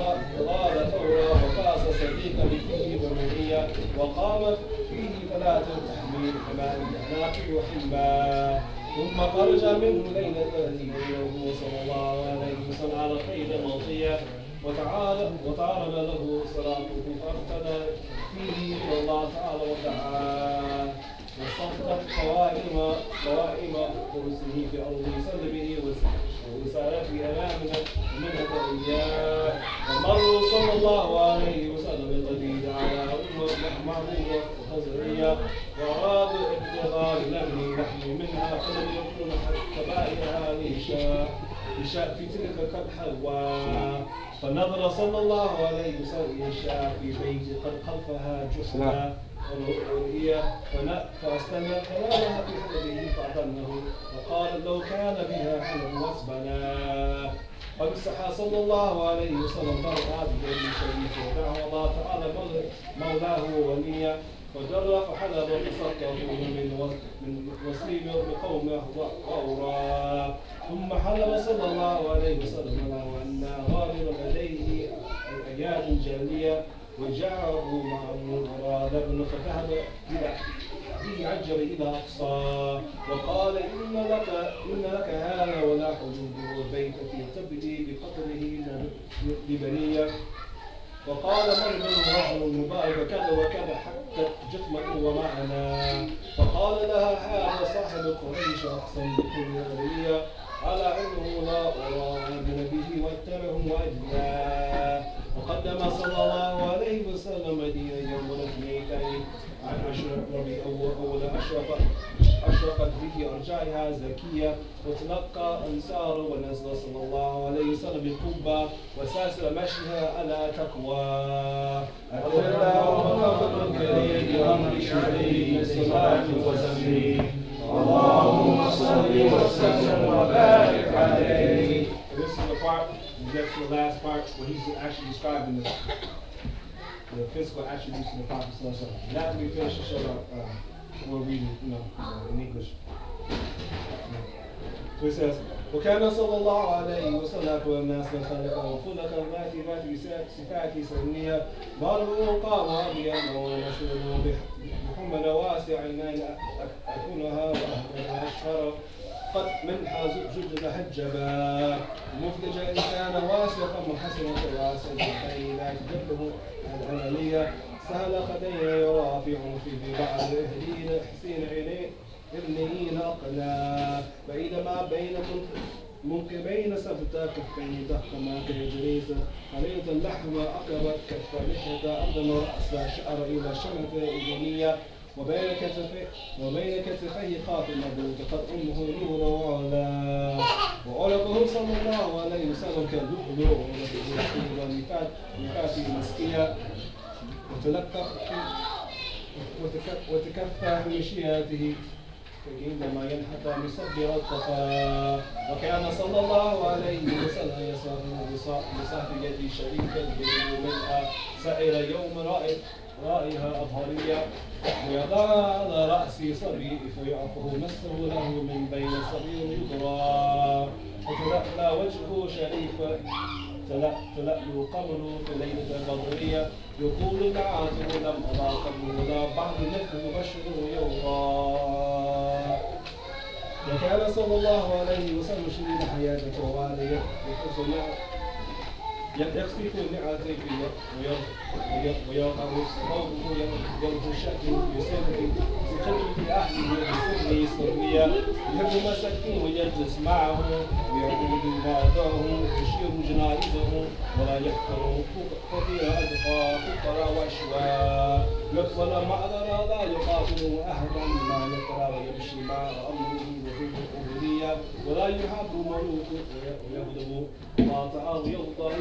غار ثورة وقاس صديقا فيه بمنية وقام فيه فلا تحميل كما الأعناق وحما ثم خرج منه ليلة التي بينه صلى الله عليه وسلم على قيد ماضية وتعرض له صلاته فاقتدى فيه إلى الله تعالى ودعاه واستنطق قوائم فرسه في أرض يصلي به ورسالته أمامنا ومنها إياه ومروا صلى الله عليه وسلم القديد على محمود وخزرية وأرادوا ابتغاء لحم منها فلم يكن كبائرها لشاء في تلك قد حلوى فنظر صلى الله عليه وسلم الشاء في بيت قد خلفها جحدا وهي فاستمع كلامها في حلبه فأظنه وقال لو كان بها حلب واسبنا قد استحى صلى الله عليه وسلم فرقع بيده الشريف ودعا الله تعالى مولاه وليا فجر فحلب فسقطه من وسيم بقومه وأوراه ثم حلب صلى الله عليه وسلم له أن غالب لديه الأياد جالية وجعله معه أراد ابن فذهب به عجل إلى أقصى وقال إن لك هذا ولا حجوبه البيت في تبدي بقتله لبنية وقال مريم الرجل المبارك كذا وكذا حتى جثمه ومعنا فقال لها هذا صاحب قريش أحسن بكل غرية على أنه لا أراد به واتبعهم وأجلاه وقدم صلى الله عليه وسلم مدينة يوم الاثنين عن عشر ربيع أول أشرقت به أرجائها زكية وتلقى أنصار ونزل صلى الله عليه وسلم بقبة وساسر مشيها على تقوى أتى الله الكريم بأمر شرعي الصلاة والتسليم اللهم صل وسلم وبارك عليه. This is the part, we get to the last part where he's actually describing the physical attributes of the Prophet. And after we finish the show, we'll read it, in English. So he says, وكان صلى الله عليه وسلم والناس خلقا وخلقا ذات صفات سنية ضربوا قام أبيضا ونشره بحمل واسع عينين أكونها وأهلها أشهر قد منحى زجد حجبا مفلج إنسان واسقا محسنة واسع الخيل لا تجبه الأملية سهل خدين يرى في عنفه بعض إهلين حسين عينين ابنين أقنا فإذا بين منكبين سبتا كفين ضخما كجريس خليط اللحم أقربت كف لحية أردن رأس شعر إلى شمة إذنية وبين كتفيه خاف المبروك قد أمه نور وعلا وعلقه صلى الله عليه وسلم كاللؤلؤ ونفات مسكية وتكفى بمشياته عندما ينحت مصبر الطفا وكان صلى الله عليه وسلم يسار بصاحب يدي شريكا منها سائر يوم رائها أظهرية ويضعها على رأس صبي فيعفه مسه له من بين صبي يضرى وتلألأ وجهه شريف تلألؤ قمر في ليلة البدرية يقول العاتب لم أرى قبل ولا بعد مثل بشر يوما وكان صلى الله عليه وسلم شديد حياته وواليه يحسن يقصف النعاتين ويقع صوته يرجو شأنه يسافر في خدمة أهله بسره سرية يحب مساكين ويجلس معه ويعود بعضه يشير جنائزه ولا يحقر فقير أدقى فقراء وأشواء ولا معذر لا يقاتل أهلا ما يقرأ ويمشي مع أمره وفي الأبدية ولا يحب ملوكه ويغضب قاطع ويغضب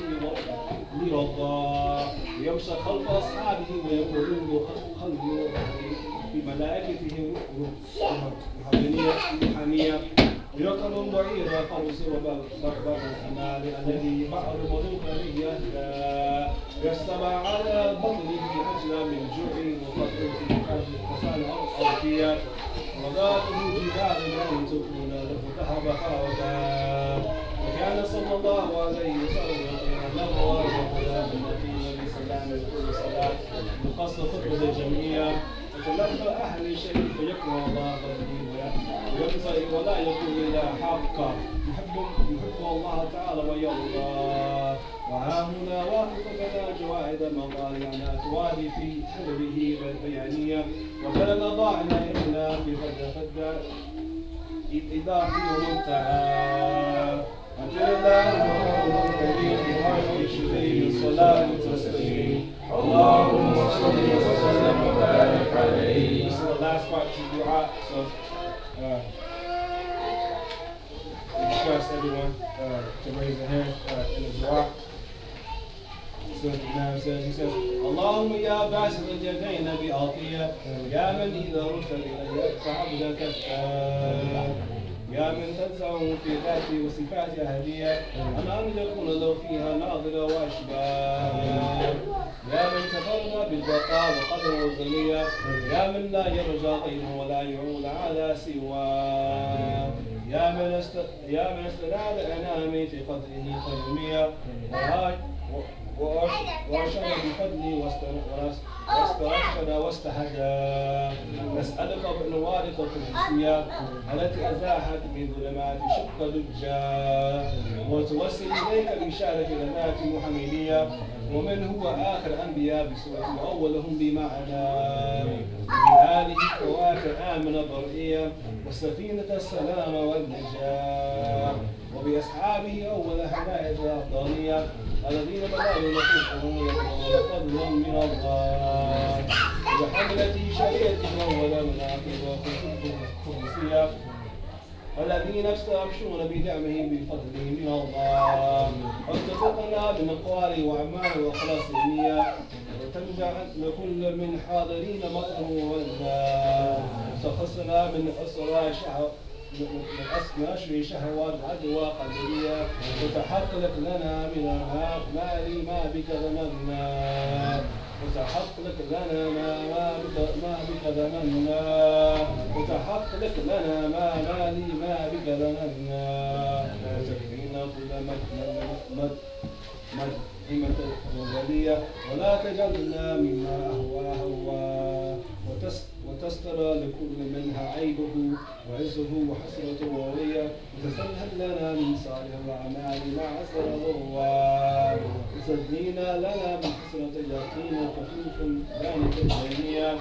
لرضا ويمشى خلف أصحابه ويقولون خلوا بملائكته روحانية ويقل البعير والفرس وبربر الحمال الذي بعض ملوك به أهدى يستمع على بطنه أجلى من جوع وفقر في حسن أرضية وذاته جبال أن تكون له ذهب خاودا وكان صلى الله عليه وسلم له وعلى النبي بسلام كل صلاة مقص خطبة الجمعية وتلقى أهل الشريف يكره الله ويمضي ولا يقول إلا حقا يحب الله تعالى ويرضى وها هنا واقف بنا جواهد مضارعنا توالي في حلبه البيانية وبلغ ضاعنا إلينا في فد إذا في منتهى أجل الله الكريم بحق شبيه صلاة تسليم اللهم صل وسلم وبارك عليه. This is the last part to dua, so we request everyone to raise their hands in the dua. So the Imam says, he says, اللهم يا باسط اليدين بعطية يا من إذا رحت إلي فعبدك الثاني يا من تنزع في ذاتي وصفاتي هدية أنا أن يكون له فيها ناظرة وأشباه يا من تفرد بالبقاء وقدر والغنية يا من لا يرجى غيره ولا يعول على سواه يا من استناد أنامي في قدره قيومية وأرشد بفضلي واسترشد واستهدى نسألك بأنوارك القدسية التي أزاحت من ظلمات شق دجا وتوسل إليك بشارة لذات محمدية ومن هو آخر أنبياء بسورة أولهم بمعنى بهذه الكواكب آمنة برئية والسفينة السلام والنجاة وبأصحابه أول هداية الأفضلية الذين بلغوا نفوسهم يطلبون فضلا من الله وحملة شريعته أول مناقب وخصوصية الذين يستبشرون بدعمه بفضله من الله واتفقنا بالأقوال وأعمال وأخلاص النية وتنجع لكل من حاضرين مطره والنار وتخصنا من أسرى نشر شهوات عدوى قدرية وتحقق لنا من المال ما بك ذنبنا وتحقق لنا ما بك ذنبنا وتحقق لنا ما بك ذنبنا وتكفينا كل مدحمة وغلية ولا تجعلنا مما أهواه وتستر لكل منها عيبه وعزه وحسرته ووليه وتسهل لنا من صالح الأعمال مع عسر ضرواه وتزدينا لنا بحسرة يقين خفيف ذلك الجميع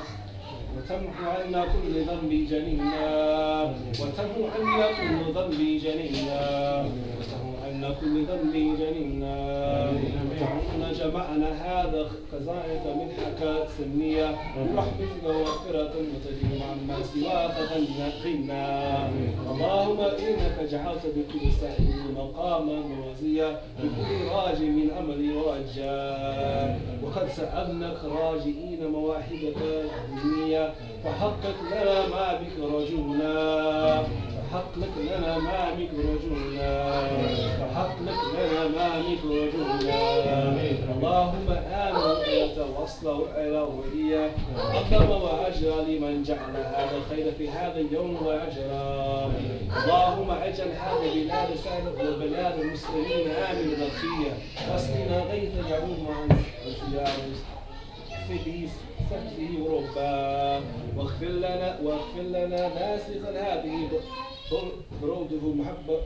وتمحو عنا كل ذنب جنينا وتمحو عنا كل ذنب جنينا أن كل ذنب جنينا وجعلنا جمعنا هذا خزائن منحك سنية برحمتك ومغفرة وتجيب عما سواك غنى اللهم إنك جعلت بكل سائل مقاما موازيا بكل راج من أمل ورجاء وقد سألناك راجئين مواهبك الدينية فحقق لنا ما بك رجونا فحقق لنا ما بك رجونا فحقق لنا ما بك رجونا اللهم آمن وتوصل إلى وليا عظم وأجرى لمن جعل هذا الخير في هذا اليوم وأجرى اللهم اجعل هذه البلاد سائر وبلاد المسلمين آمنة رخية واسقنا غيثا يعوم عن سبه ورباه واغفر لنا ناسخا هذه بروده محبته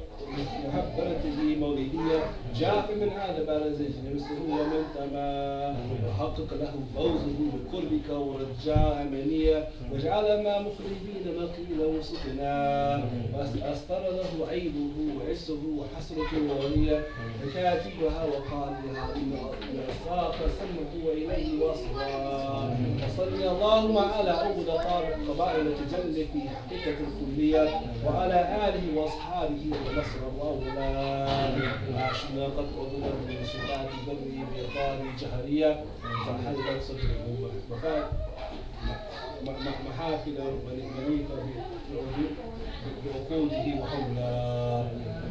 مولدية جاف من هذا بارزج نفسه ومن تمام وحقق له فوزه بقربك ورجاء أمنية واجعل ما مخربين مقيل وسطنا وأستر له عيبه وعزه وحسرته وولية فكاتبها وقالها إن ساق سمه وإليه وصلا وصلي اللهم على أول طارق قبائل تجلي في حقيقة الكلية وعلى آله وأصحابه ونصر الله وعاشنا قد أضنا من صفات ذره بإطار جهرية فحلت صدره محافل منيفة بعقوده وحولا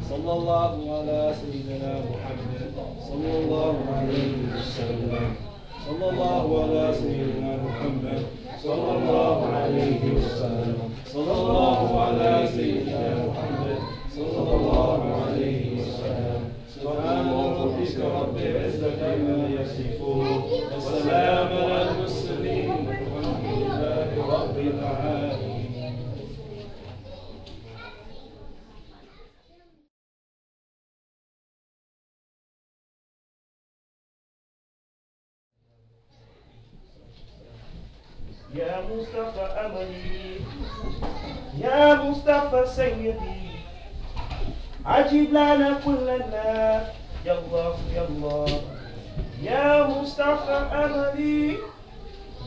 صلى الله على سيدنا محمد صلى الله عليه وسلم صلى الله على سيدنا محمد صلى الله عليه وسلم صلى الله على سيدنا محمد صلى الله عليه وسلم سبحان ربك رب العزة عما يصفون وسلام على المرسلين والحمد لله رب العالمين. يا مصطفى أملي يا مصطفى سيدي عجب لنا كلنا يا الله يا الله يا مصطفى أملي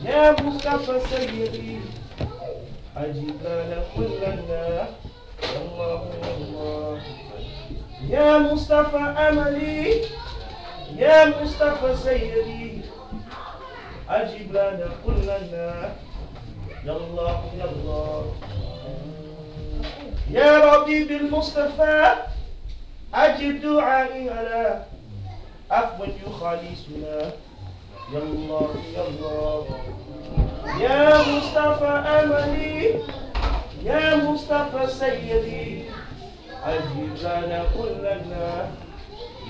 يا مصطفى سيدي عجب لنا كلنا يا الله يا الله يا مصطفى أملي يا مصطفى سيدي عجب لنا كلنا يا الله يا الله يا ربي بالمصطفى أجب دعائي على عفو يخالصنا يا الله يا الله يا مصطفى أملي يا مصطفى سيدي أجب لنا كلنا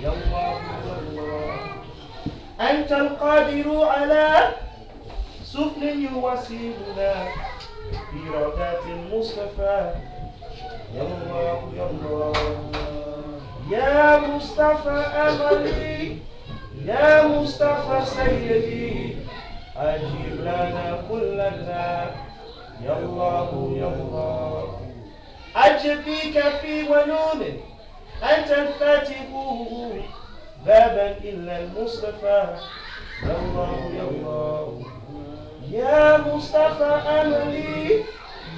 يا الله يا الله أنت القادر على سفن يواسينا في روضات المصطفى يا الله يا الله يا مصطفى أملي يا مصطفى سيدي أجيب لنا كلنا يا الله يا الله أجب بك في ونون أنت الفاتح بابا إلا المصطفى يا الله يا الله يا مصطفى أملي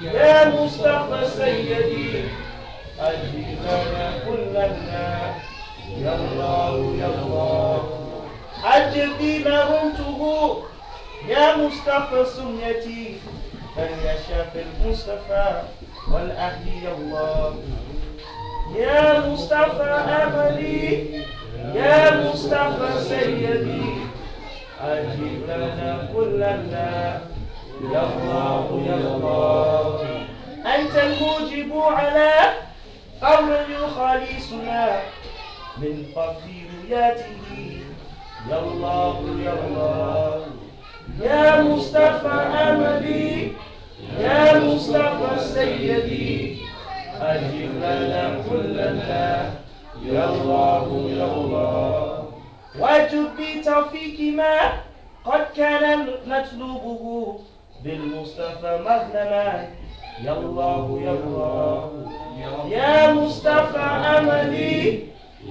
يا مصطفى سيدي أجب لنا كلنا يا الله يا الله أجب بما رمته يا مصطفى سنيتي فليشاف المصطفى والأهل يا الله يا مصطفى أملي يا مصطفى سيدي أجب لنا كلنا يا الله يا الله أنت الموجب على قول يخالصنا من قبضياته يا الله يا الله يا مصطفى أملي يا مصطفى سيدي أجب لنا كلنا يا الله يا الله واجب بتوفيق ما قد كان نطلبه بالمصطفى مظلما يا الله يا الله يا مصطفى أملي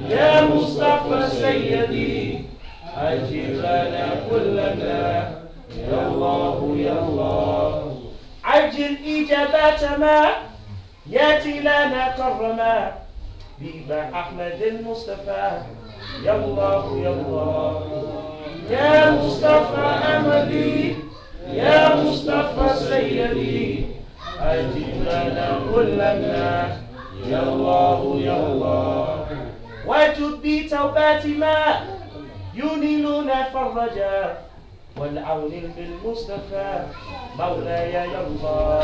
يا مصطفى سيدي أجب لنا كلنا يا الله يا الله عجل إجابات ما يأتي لنا كرما بيبا أحمد المصطفى يا الله يا الله يا مصطفى أملي يا مصطفى سيدي أجب لنا كلنا يا الله يا الله واجب بتوبات ما ينيلنا فرجا والعون بالمصطفى مولاي يا الله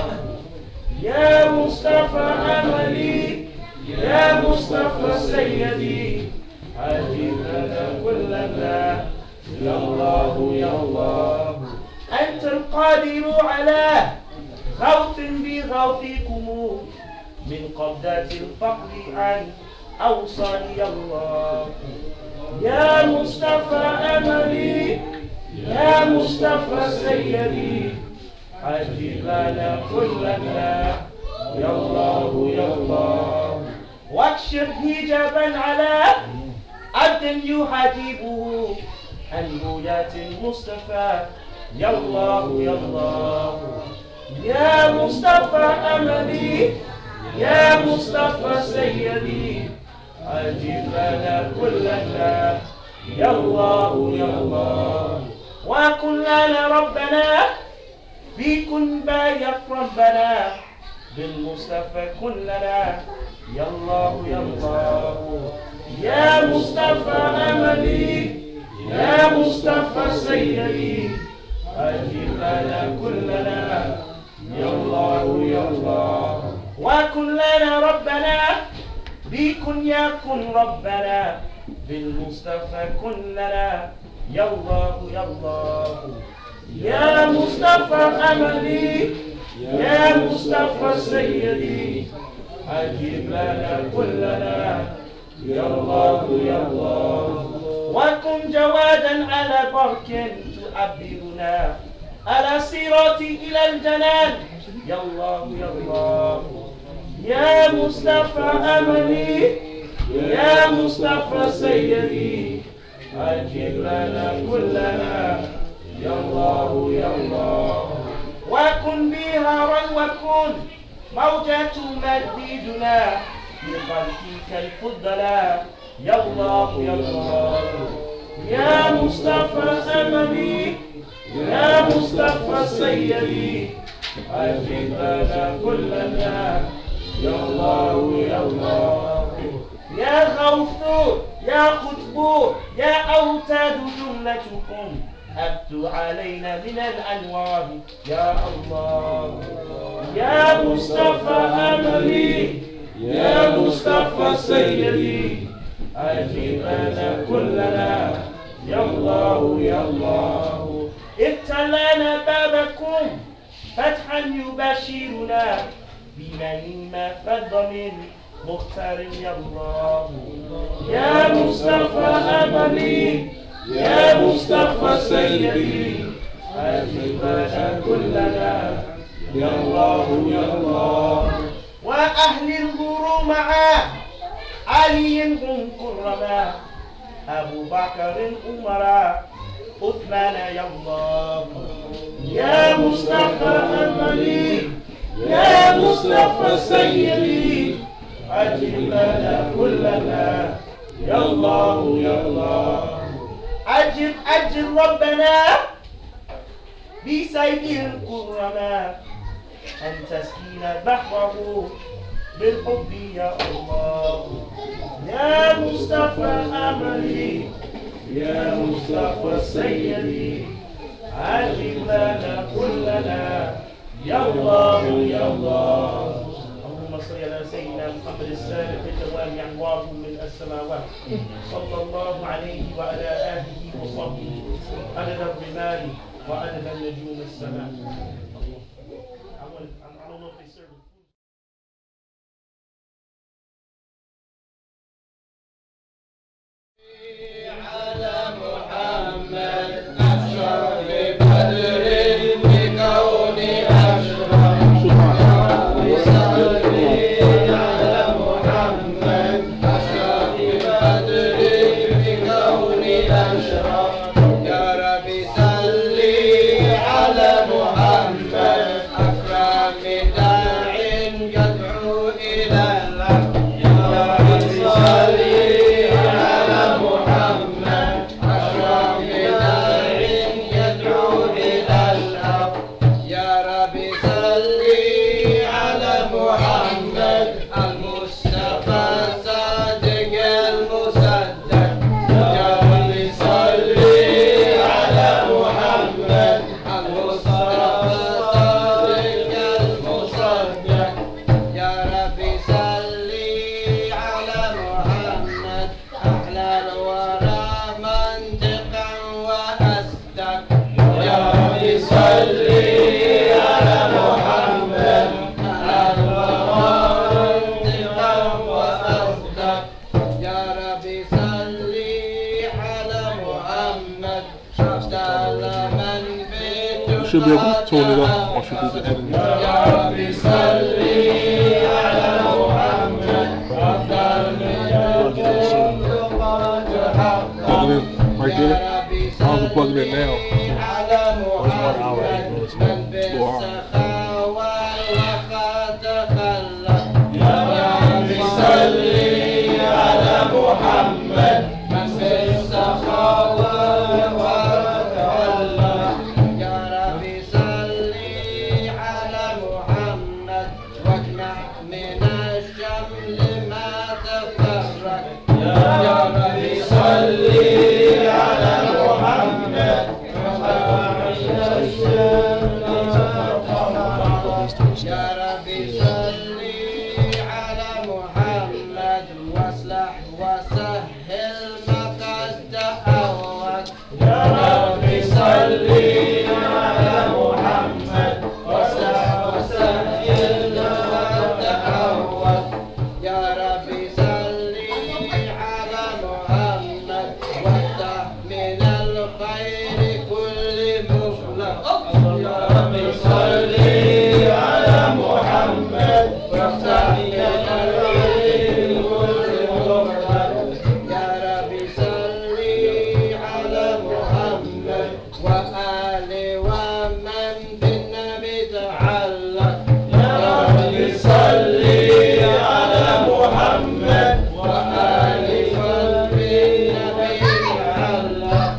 يا مصطفى أملي يا مصطفى سيدي أجب لنا كلنا يا الله يا الله أنت القادر على غوث بغوثكم من قبضة الفقر عن أوصاني الله يا مصطفى أملي يا مصطفى سيدي أجب لنا كلنا يا الله يا الله واكشف حجابا على عبد يحجبه عن بويات المصطفى يا الله يا الله يا مصطفى أملي يا مصطفى سيدي أجب لنا كلنا يا الله يا الله وكن لنا ربنا بكن بايق ربنا بالمصطفى كلنا يا الله يا الله يا مصطفى أملي يا مصطفى سيدي أجب لنا كلنا يا الله يا الله وكن لنا ربنا بكن يكن ربنا بالمصطفى كلنا يا الله يا الله يا مصطفى أملي يا مصطفى سيدي أجب لنا كلنا يا الله يا الله وكن جوادا على برك تعبرنا على صراطي إلى الجنان يا الله يا الله يا مصطفى أملي يا مصطفى سيدي أجب لنا كلنا يا الله يا الله وكن بهارا وكن موجة مديدنا في خلقك الفضلاء يا الله يا الله يا مصطفى أملي يا مصطفى سيدي أجب لنا كلنا يا الله يا الله يا غوث يا قطب يا أوتاد جملتكم أبدوا علينا من الأنوار يا الله يا مصطفى أملي يا مصطفى سيدي أجب لنا كلنا يا الله يا الله ابتلنا بابكم فتحا يبشرنا بمن ما فض من مختار يا الله يا مصطفى أملي يا مصطفى سيدي أجب لنا كلنا يا الله يا الله وأهل الغرور معه علي هم كرما أبو بكر أمراء عثمان يا الله يا مصطفى أملي يا مصطفى سيدي أجب لنا كلنا يا الله يا الله أجب ربنا بسيد الكرماء أن تسكين بحره بالحب يا الله يا مصطفى أملي يا مصطفى سيدي أجب لنا كلنا يا الله يا الله اللهم صل على سيدنا محمد السابق الجوامع الله من السماوات صلى الله عليه وعلى آله وصحبه عدد الرمال وعدد النجوم السماء. I don't know if they serve it. على محمد أشرف بدر بكون أشرف should be able to tone it up once you do the editing. Plug it in right there. I'll be plugging it now. It's 1 hour, 8 minutes now. It's a little hard. وآل ومن بالنبي تعلق يا رب صلي على محمد وآل ومن بالنبي تعلق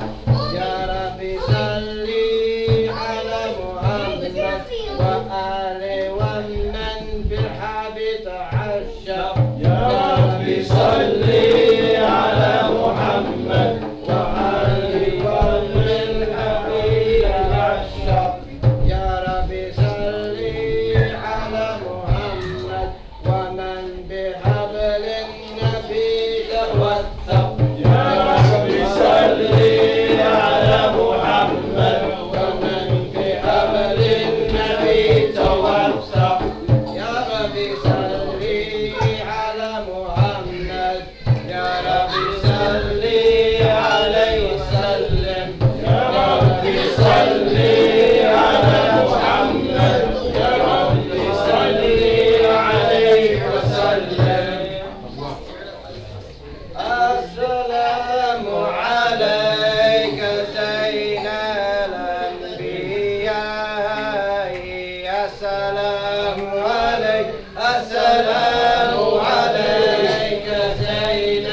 يا رب صلي على محمد وآل ومن بالحبيب تعشق يا رب صلي على محمد وآل ومن بالحبيب تعشق يا رب صلي على محمد ومن بحبل النبي توثق يا رب صلي على محمد ومن بحبل النبي توثق يا رب صلي على محمد يا رب صلي عليه وسلم يا رب صلي على محمد يا رب صلي عليه وسلم السلام عليك زين الأنبياء السلام عليك السلام عليك زين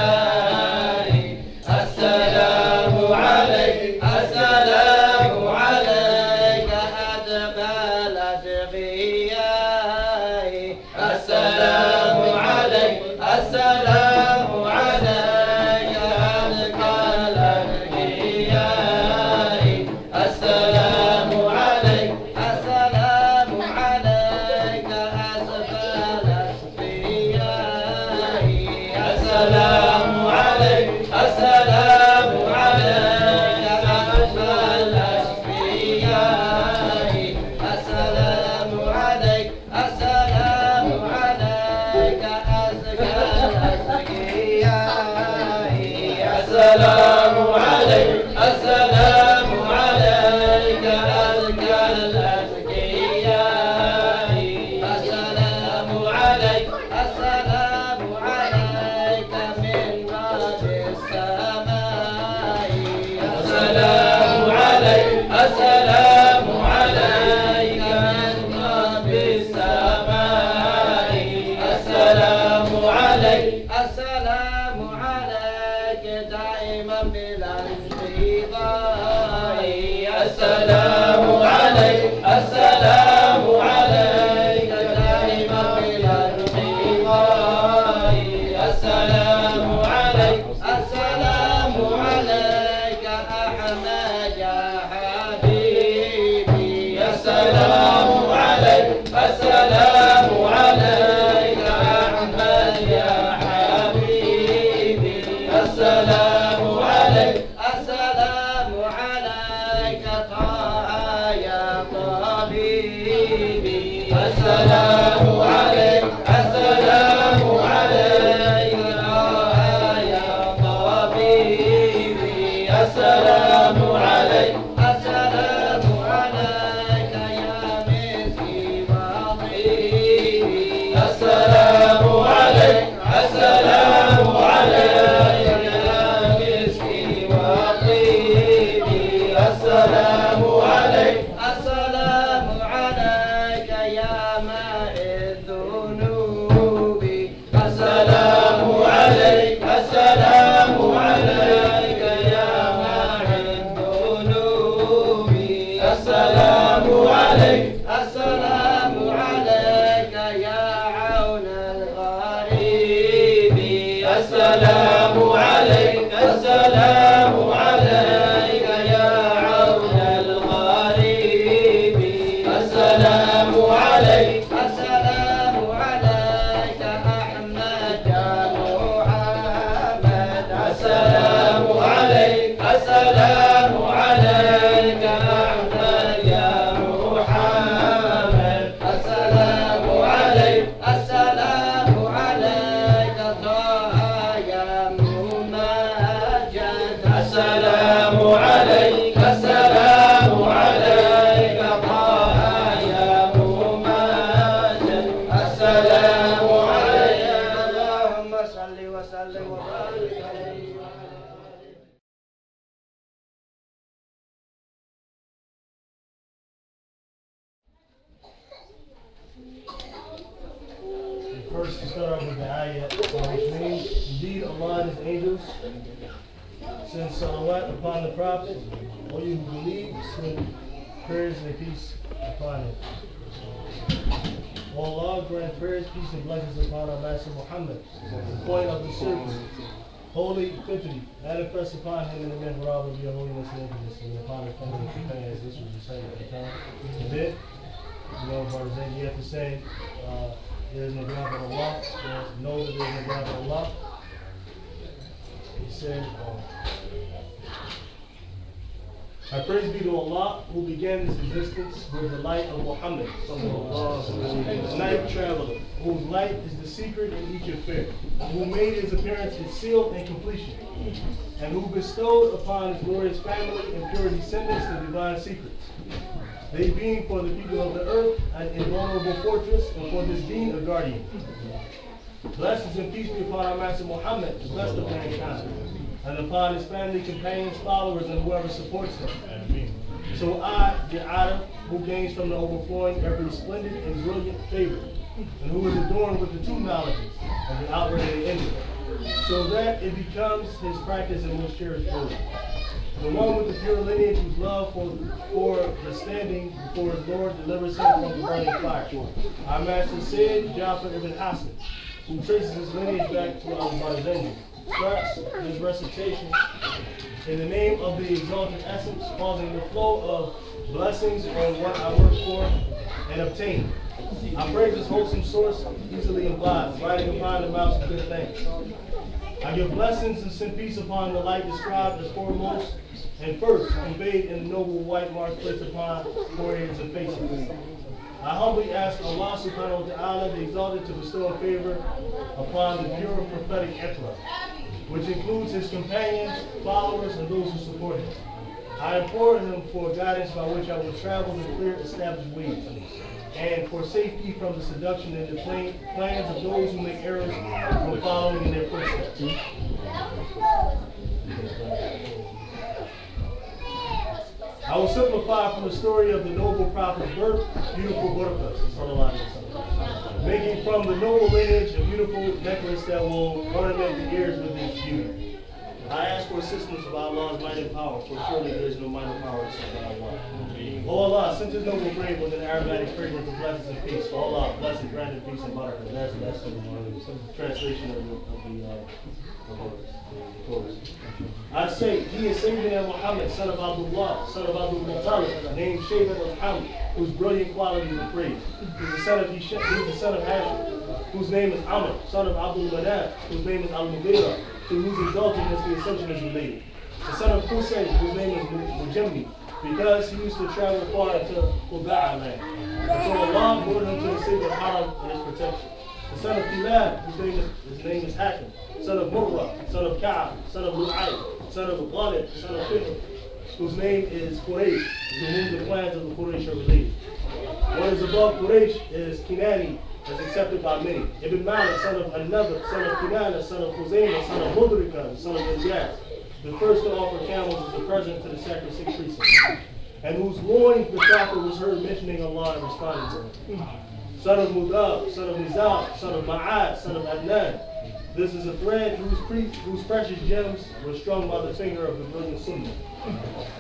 الأنبياء السلام عليك السلام عليك أتقى الأتقياء السلام عليك السلام عليك أتقى الأتقياء السلام عليك السلام عليك أتقى الأتقياء السلام عليك السلام عليك أتقى الأتقياء السلام عليك السلام عليك أزكى الأزكياء السلام عليك السلام عليك أزكى الأزكياء السلام عليك السلام عليك من باب السماء السلام عليك السلام عليك من باب السماء السلام عليك السلام عليك دائما بلا انقطاع السلام عليك السلام عليك دائما بلا انقطاع السلام عليك السلام عليك أحمد يا حبيبي السلام عليك السلام عليك أحمد يا حبيبي السلام عليك السلام عليك طه يا طبيبي السلام عليك السلام عليك طه يا طبيبي السلام عليك السلام عليك يا مسكي وطيبي السلام عليك السلام عليك يا مسكي وطيبي السلام عليك السلام عليك يا ماء الذنوب السلام عليك السلام عليك يا ماء الذنوب السلام عليك السلام عليك يا عون الغريب السلام عليك السلام عليك يا عون الغريب السلام عليك السلام عليك أحمد يا محمد السلام عليك السلام عليك أحمد يا محمد start off with the ayat, which means, indeed Allah and His angels send salawat upon the Prophet. All you who believe, send prayers and peace upon him. O Allah, grant prayers, peace, and blessings upon our Master Muhammad, the point of the service, holy fitri, manifest upon him in the mihrab of your holiness and infiniteness, and upon the family and companions. This was recited at the time. And then, Mawlid Barzanji, you have to say, there is no God but Allah. Know that there is no God but Allah. He said, I praise be to Allah who began this existence with the light of Muhammad, the night traveler, whose light is the secret in each affair, who made his appearance its seal and completion, and who bestowed upon his glorious family and pure descendants the divine secrets. They being for the people of the earth an invulnerable fortress, and for this deen a guardian. Blessings and peace be upon our Master Muhammad, the best of mankind, and upon his family, companions, followers, and whoever supports him. So I, the Adam, who gains from the overflowing every splendid and brilliant favor, and who is adorned with the two knowledges, of the outward and the inward, so that it becomes his practice and most cherished word. The one with the pure lineage whose love for the standing before his Lord delivers him from the burning fire. Our Master said, Ja'far ibn Hassan, who traces his lineage back to Mawlid Barzanji, starts his recitation in the name of the exalted essence, causing the flow of blessings on what I work for and obtain. I praise this wholesome source, easily implied, writing upon the mouths of good things. I give blessings and send peace upon the light described as foremost and first, conveyed in the noble white mark placed upon foreheads and faces. I humbly ask Allah subhanahu wa ta'ala, the exalted, to bestow a favor upon the pure prophetic emperor, which includes his companions, followers, and those who support him. I implore him for guidance by which I will travel in clear established ways, and for safety from the seduction and the plans of those who make errors from following in their footsteps. I will simplify from the story of the noble prophet's birth, beautiful burqas, making from the noble lineage a beautiful necklace that will ornament the ears with its beauty. I ask for assistance of Allah's mighty power, for surely there is no mighty power except by Allah. O Allah, send his noble grave with an aromatic fragrance of blessings and peace. O Allah, blessed, granted peace and barakah. That's some translation of the Torah. I say, he is Sayyidina Muhammad, son of Abdullah, son of Abdul Muttalib, named Shaybat al-Hamd, whose brilliant qualities are praised. He is the son of Hashim, whose name is Amr, son of Abdul Manaf, whose name is Al-Mughira, to whose exaltedness the ascension is related. The son of Husayn, whose name is Mujammi, because he used to travel far into Quba'a land. And so Allah brought him to the sacred haram and his protection. The son of Kilab, his name is Hakim, son of Murrah, son of Ka'ab, son of Lu'ay, son of Ghalib, son of Fitr, whose name is Quraysh, to whom the clans of the Quraysh are related. What is above Quraysh is Kinani, as accepted by many. Ibn Malik, son of An-Nadr, son of Kinana, son of Khuzaymah, son of Mudrika, son of Ilyas. The first to offer camels is the present to the sacred six precincts, and whose loins the prophet was heard mentioning Allah and responding to him. Son of Mudab, son of Nizam, son of Ma'ad, son of Adnan. This is a thread whose precious gems were strung by the finger of the brilliant Sunnah.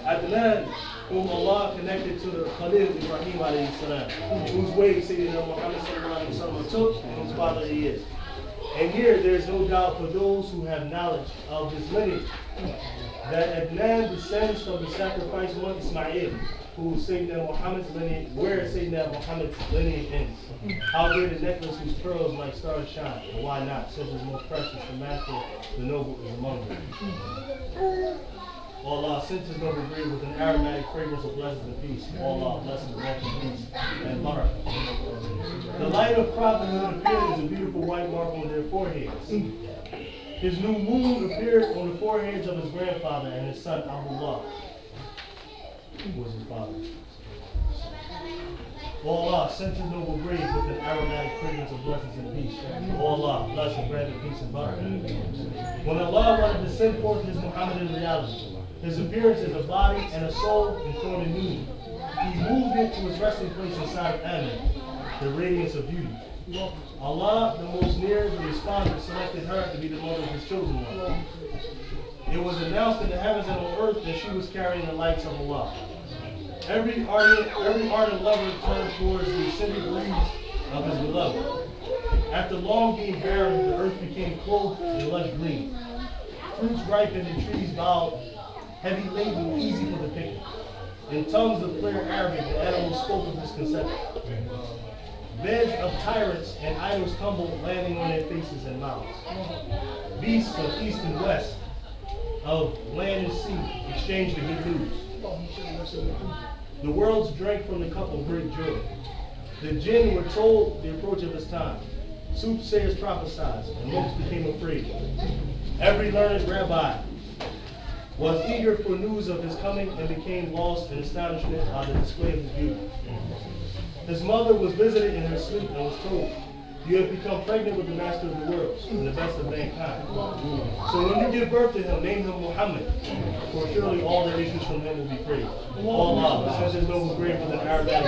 Adnan, whom Allah connected to the Khalil Ibrahim alayhi salam, whose way Sayyidina Muhammad sallallahu alayhi wa sallam took, and whose father he is. And here there is no doubt for those who have knowledge of his lineage, that Adnan descends from the sacrificed one Ismail, who Sayyidina Muhammad's lineage, where Sayyidina Muhammad's lineage ends. How great a necklace whose pearls like stars shine, and why not, since it's most precious, the master, the noble is among them. Allah sent his noble grave with an aromatic fragrance of blessings and peace. Allah blessings, rest and peace, and barakah. The light of prophethood appeared as a beautiful white mark on their foreheads. His new moon appeared on the foreheads of his grandfather and his son Abdullah, who was his father. Allah sent his noble grave with an aromatic fragrance of blessings and peace. Allah blessings, granted peace and barakah. When Allah wanted to send forth his Muhammadan reality, his appearance as a body and a soul in form and meaning, he moved it to his resting place inside of Amen, the radiance of beauty. Allah, the most near, the respondent, selected her to be the mother of his chosen one. It was announced in the heavens and on earth that she was carrying the lights of Allah. Every ardent lover turned towards the ascended breeze of his beloved. After long being barren, the earth became clothed in lush green. Fruits ripened and trees bowed, heavy laden, easy for the picking. In tongues of clear Arabic, the animals spoke of his conception. Beds of tyrants and idols tumbled, landing on their faces and mouths. Beasts of east and west, of land and sea, exchanged the good news. The worlds drank from the cup of great joy. The jinn were told the approach of his time. Soothsayers prophesied, and monks became afraid. Every learned rabbi was eager for news of his coming and became lost in astonishment by the display of his beauty. His mother was visited in her sleep and was told, "You have become pregnant with the master of the worlds and the best of mankind. So when you give birth to him, name him Muhammad, for surely all the issues from him will be praised. Allah, since his noble grave with an Arabic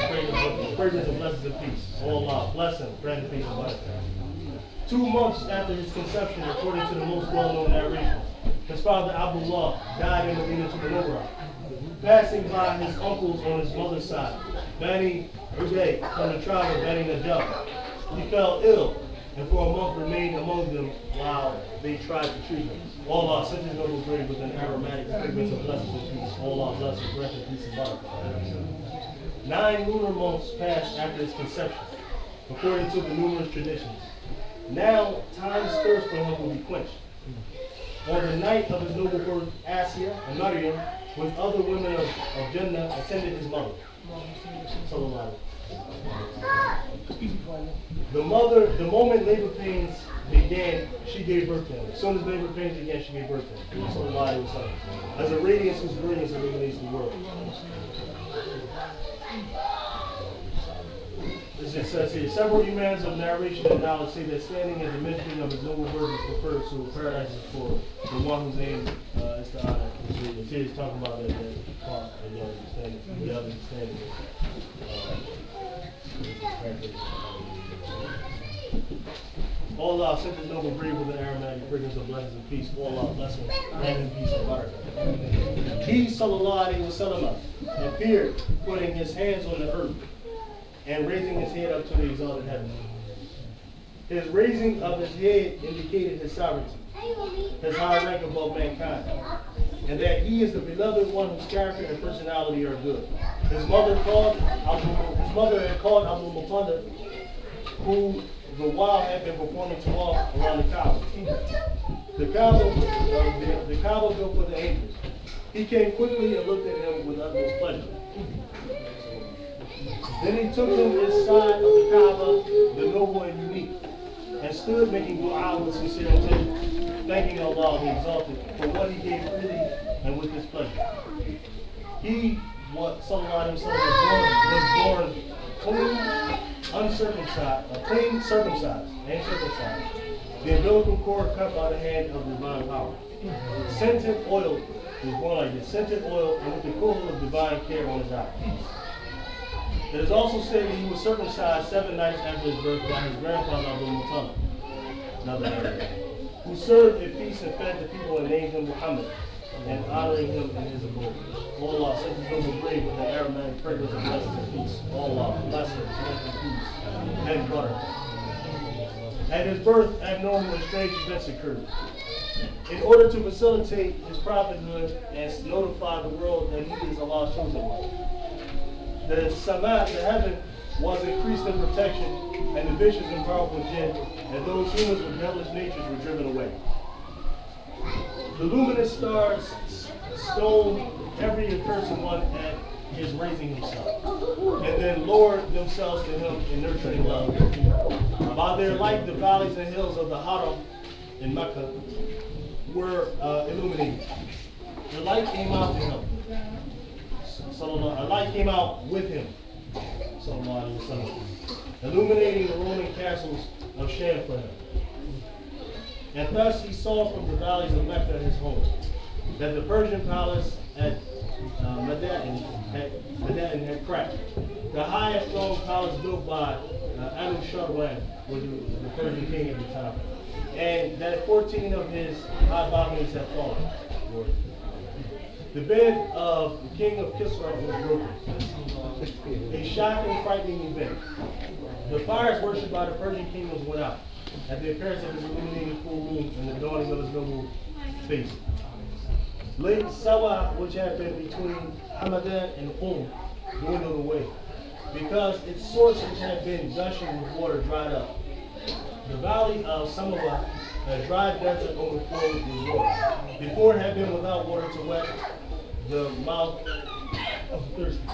praise and blessings and peace. Allah, bless him, grant peace and blessing." 2 months after his conception, according to the most well-known narration, his father Abdullah died in Medina to the Munawwara. Passing by his uncles on his mother's side, Bani Uday from the tribe of Bani Najjar, he fell ill and for a month remained among them while they tried to treat him. Allah sent his noble grave with an aromatic fragrance of blessings and peace. Allah bless him, grant him peace and barakah. 9 lunar months passed after his conception, according to the numerous traditions. Now time's thirst for him will be quenched. On the night of his noble birth, Asiya and Maryam, with other women of Jannah, attended his mother. The moment labor pains began, she gave birth to him. As soon as labor pains began, she gave birth to him. As a radiance whose brilliance illuminates the world. As it says here, several imams of narration and knowledge say that standing at the mentioning of his noble birth is preferred, so paradise is for the one whose name is to honor. It's here he's talking about that part, and the other standing. Allah sent his noble grave with an aromatic fragrance of blessings and peace. Allah bless him, grant him peace and barakah. He, sallallahu alayhi wa sallam, appeared, putting his hands on the earth and raising his head up to the exalted heaven. His raising of his head indicated his sovereignty, his high rank above mankind, and that he is the beloved one whose character and personality are good. His mother had called Abdul Muttalib, who the while had been performing tawaf around the Kaaba. The Kaaba built for the angels. He came quickly and looked at him with utmost pleasure. Then he took him inside of the Kaaba, the noble and unique, and stood making dua with sincere intent, thanking Allah the Exalted for what he gave freely and with his pleasure. He, sallallahu alaihi wasallam, was born clean, circumcised, and circumcised. The umbilical cord cut by the hand of divine power. Scented oil, he was born like this, scented oil and with the cool of divine care on his eyes. It is also said that he was circumcised 7 nights after his birth by his grandfather Abdul Muttalib, another Arab, who served in peace and fed the people and named him Muhammad, and honoring him in his abode. Allah sent his noble grave with the aromatic fragrance of blessings and peace. Allah bless him, grant him peace and butter. At his birth, abnormal and strange events occurred. In order to facilitate his prophethood and notify the world that he is Allah's chosen one. The Sama, the heaven, was increased in protection, and the vicious and powerful jinn, and those humans with devilish natures were driven away. The luminous stars stole every accursed one at his raising himself, and then lowered themselves to him in nurturing love. By their light, the valleys and hills of the Haram in Mecca were illuminated. The light came out to him. A light came out with him, illuminating the Roman castles of Sham for him. And thus he saw from the valleys of Mecca his home, that the Persian palace at Madain had cracked. The high and strong palace built by Anu-Shirwan was the Persian king at the time. And that 14 of his high balconies had fallen. The bed of the king of Kisra was broken. A shocking, frightening event. The fires worshipped by the Persian kingdoms went out at the appearance of his illuminated full moon and the dawning of his noble face. Lake Sawa, which had been between Hamadan and dwindled away, because its source, which had been gushing with water, dried up. The valley of Samawa, a dry desert, overflowed with water. Before it had been without water to wet the mouth of the thirsty.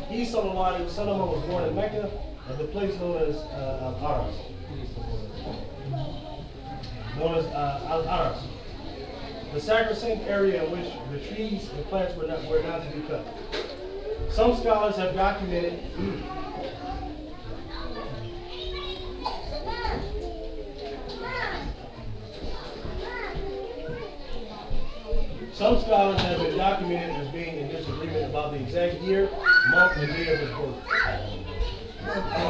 He, Sallallahu Alaihi Wasallam, was born in Mecca at the place known as Al-Aras. Known as Al-Aras, the sacrosanct area in which the trees and plants were not to be cut. Some scholars have documented been documented as being in disagreement about the exact year, month, and day of his birth.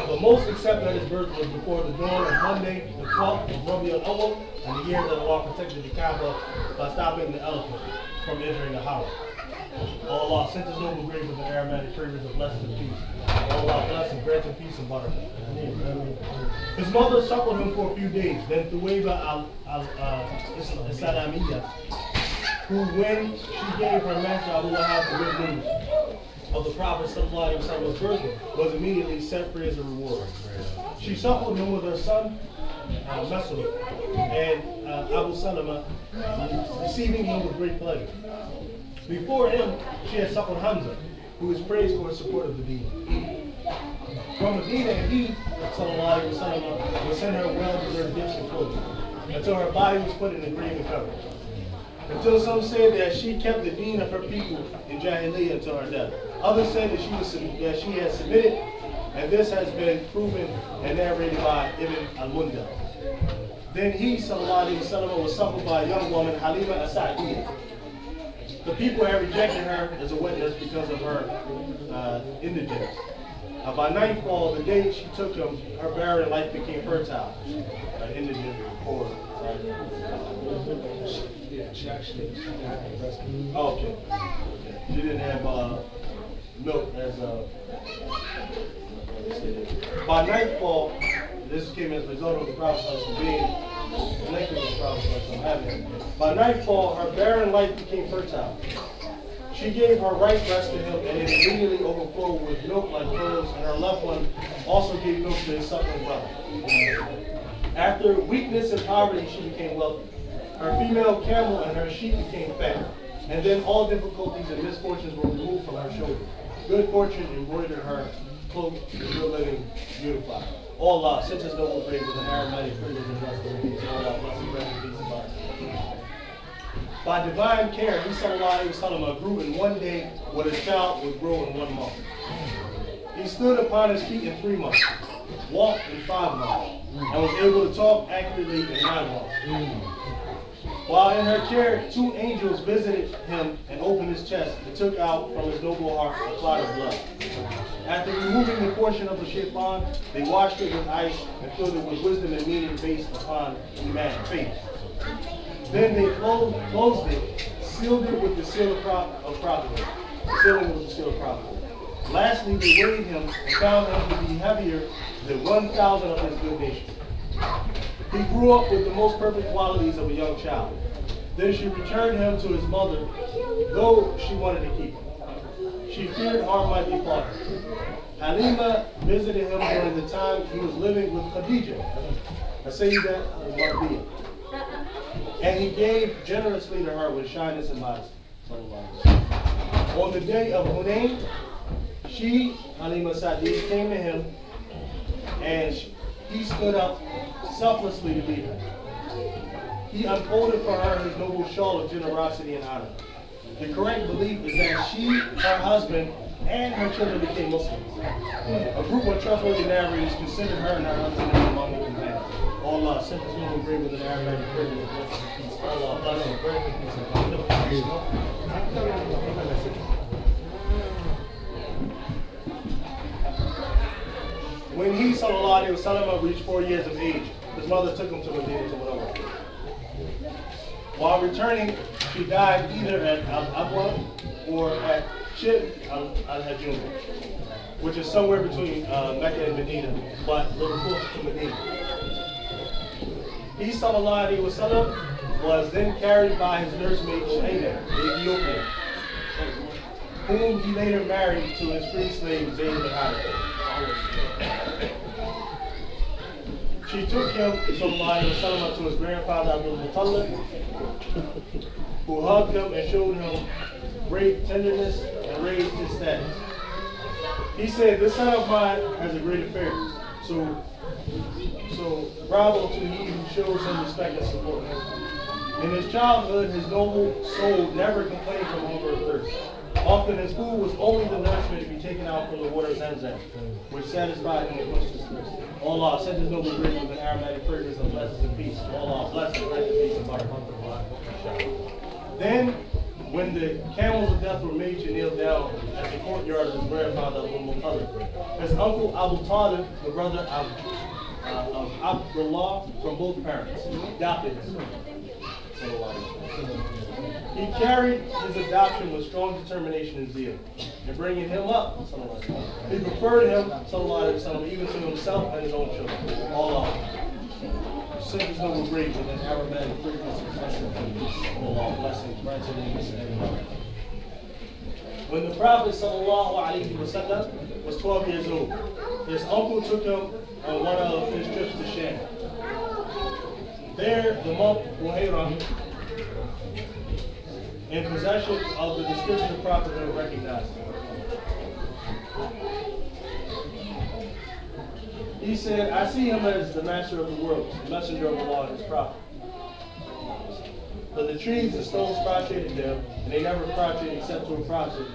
But most accept that his birth was before the dawn of Monday, the 12th of Rabi al-Awwal, and the year that Allah protected the Kaaba by stopping the elephant from entering the house. Allah sent his noble grave with an aromatic fragrance of blessing and peace. Allah bless and grant him peace and butter. His mother suckled him for a few days. Then Thuwayba al-Salamiyya, who, when she gave her master Abu Lahab the good news of the Prophet Prophet's birth, was immediately set free as a reward. She suckled him with her son Masud and Abu Salama, receiving him with great pleasure. Before him, she had suckled Hamza, who is praised for his support of the deen. From Medina, he, Sallallahu Alaihi Wasallam, would send her well-deserved gifts and clothing, until her body was put in the grave and covered. Until some said that she kept the deen of her people in Jahiliyyah until her death. Others said that she had submitted, and this has been proven and narrated by Ibn al-Mundar. Then he, Sallallahu Alaihi Wasallam, was suckled by a young woman, Halima as-Sa'diyya. The people had rejected her as a witness because of her indigence. By nightfall, the day she took him, her barren life became fertile. Indigent or she actually had breast milk. oh, okay. She didn't have milk as by nightfall, this came as a result of the Prophet being connected with the Prophet. By nightfall, her barren life became fertile. She gave her right breast to him, and it immediately overflowed with milk like pearls, and her left one also gave milk to his suckling brother. After weakness and poverty, she became wealthy. Her female camel and her sheep became fat, and then all difficulties and misfortunes were removed from her shoulders. Good fortune embroidered her cloak, and good living beautified. Allah, since his noble grave with an aromatic fragrance and blessed and peace, Allah bless and grant peace and blessing. By divine care, he Sallallahu Alaihi Wasallam grew in one day what a child would grow in 1 month. He stood upon his feet in 3 months, walked in 5 months, and was able to talk accurately in 9 months. While in her chair, 2 angels visited him and opened his chest and took out from his noble heart a clot of blood. After removing the portion of the shaitan, they washed it with ice and filled it with wisdom and meaning based upon Iman, faith. Then they closed it, sealed it with the seal of prophethood, sealing it with the seal of prophethood. Lastly, they weighed him and found him to be heavier than 1,000 of his good nature. He grew up with the most perfect qualities of a young child. Then she returned him to his mother, though she wanted to keep him. She feared harm might befall him. Halima visited him during the time he was living with Khadija, a Sayyidah al-Marbiya. And he gave generously to her with shyness and modesty. On the day of Hunayn, she, Halima Sa'di, came to him, and he stood up selflessly to meet her. He unfolded for her his noble shawl of generosity and honor. The correct belief is that she, her husband, and her children became Muslims. A group of trustworthy narrators considered her and her husband among the companions. Allah sent his noble grave with an aromatic fragrance of blessing and peace. Allah bless and grant him peace and peace. When he, sallallahu alayhi wa sallam, reached 4 years of age, his mother took him to Medina to Munawwar. While returning, she died either at Al-Abwa or at Shib al-Hajjum, which is somewhere between Mecca and Medina, but a little closer to Medina. He, sallallahu alayhi wa sallam, was then carried by his nursemaid Shayna, the Ethiopian, whom he later married to his free slave Zayd bin Haritha. She took him, sallallahu alayhi wa sallam, to his grandfather Abdul Muttalib, who hugged him and showed him great tenderness and raised his status. He said, "This son of mine has a great affair, so bravo to he who shows him respect and support him." In his childhood, his noble soul never complained from hunger or thirst. Often his food was only the nourishment to be taken out from the water of Zamzam, which satisfied him and quenched his thirst. Allah sent his noble grace with an aromatic fragrance of blessings and peace. Allah bless and grant the peace and barakah. Then, when the camels of death were made to kneel down at the courtyard of his grandfather Abu Muttalib, his uncle Abu Talib, the brother of Abdullah from both parents, adopted him. He carried his adoption with strong determination and zeal. In bringing him up, he preferred him, even to himself and his own children. Allah sent his noble grace with an aromatic fragrance of Allah blessings, righteousness, and everything. When the Prophet ﷺ was 12 years old, his uncle took him on one of his trips to Sham. There, the monk Buhayra, in possession of the description of prophethood, recognized him. He said, "I see him as the master of the world, the messenger of Allah and his prophet. But the trees and stones prostrated them, and they never prostrated except to a prophet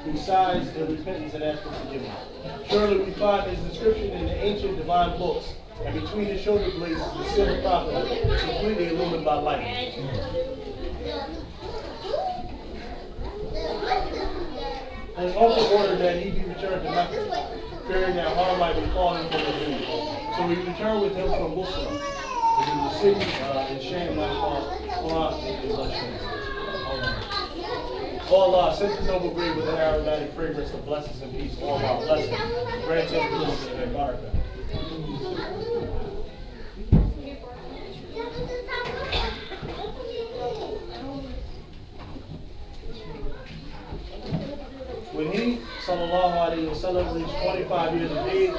who sighs in repentance and asks for forgiveness. Surely we find his description in the ancient divine books, and between his shoulder blades is the silver prophet, completely illumined by light." His uncle ordered that he be returned to Mecca, fearing that harm might be falling from the news. So he returned with him from Busra, which is a city in Sham now called Quran. Allah sent his noble grave with an aromatic fragrance of blessings and peace. Allah bless him, grant him peace and barakah. When he, sallallahu alayhi wa sallam, reached 25 years of age,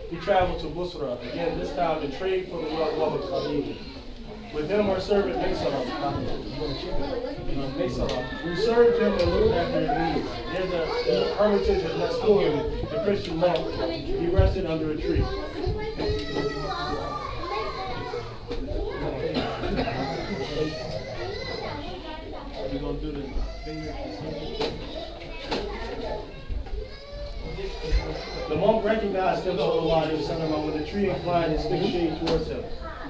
he traveled to Busra, again this time in trade for the young woman Khadija. With him her servant Maysara, who served him and looked after his needs. Near the hermitage of Nestor, the Christian monk, he rested under a tree. We're going to do the finger. The monk recognized him, sallallahu alayhi wa sallam, when the tree inclined its thick shade towards him.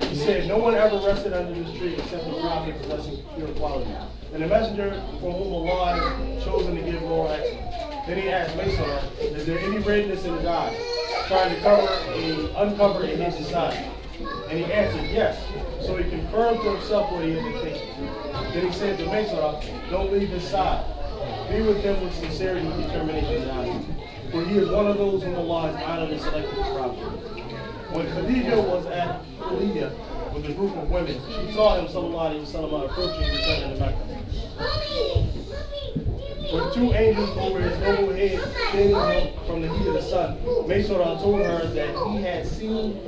He said, "No one ever rested under this tree except the prophet possessing pure quality, and the messenger from whom Allah has chosen to give moral excellence." Then he asked Maysara, "Is there any redness in his eyes?" Trying to uncover a hidden side. And he answered, "Yes." So he confirmed to himself what he had been thinking. Then he said to Maysara, "Don't leave his side. Be with him with sincerity, determination, and honesty. For he is one of those whom Allah has honored and selected as prophet." When Khadija was at Khadija with a group of women, she saw him, sallallahu alayhi wa sallam, approaching and returning to Mecca. With two angels over his noble head, shading him from the heat of the sun, Maysara told her that he had seen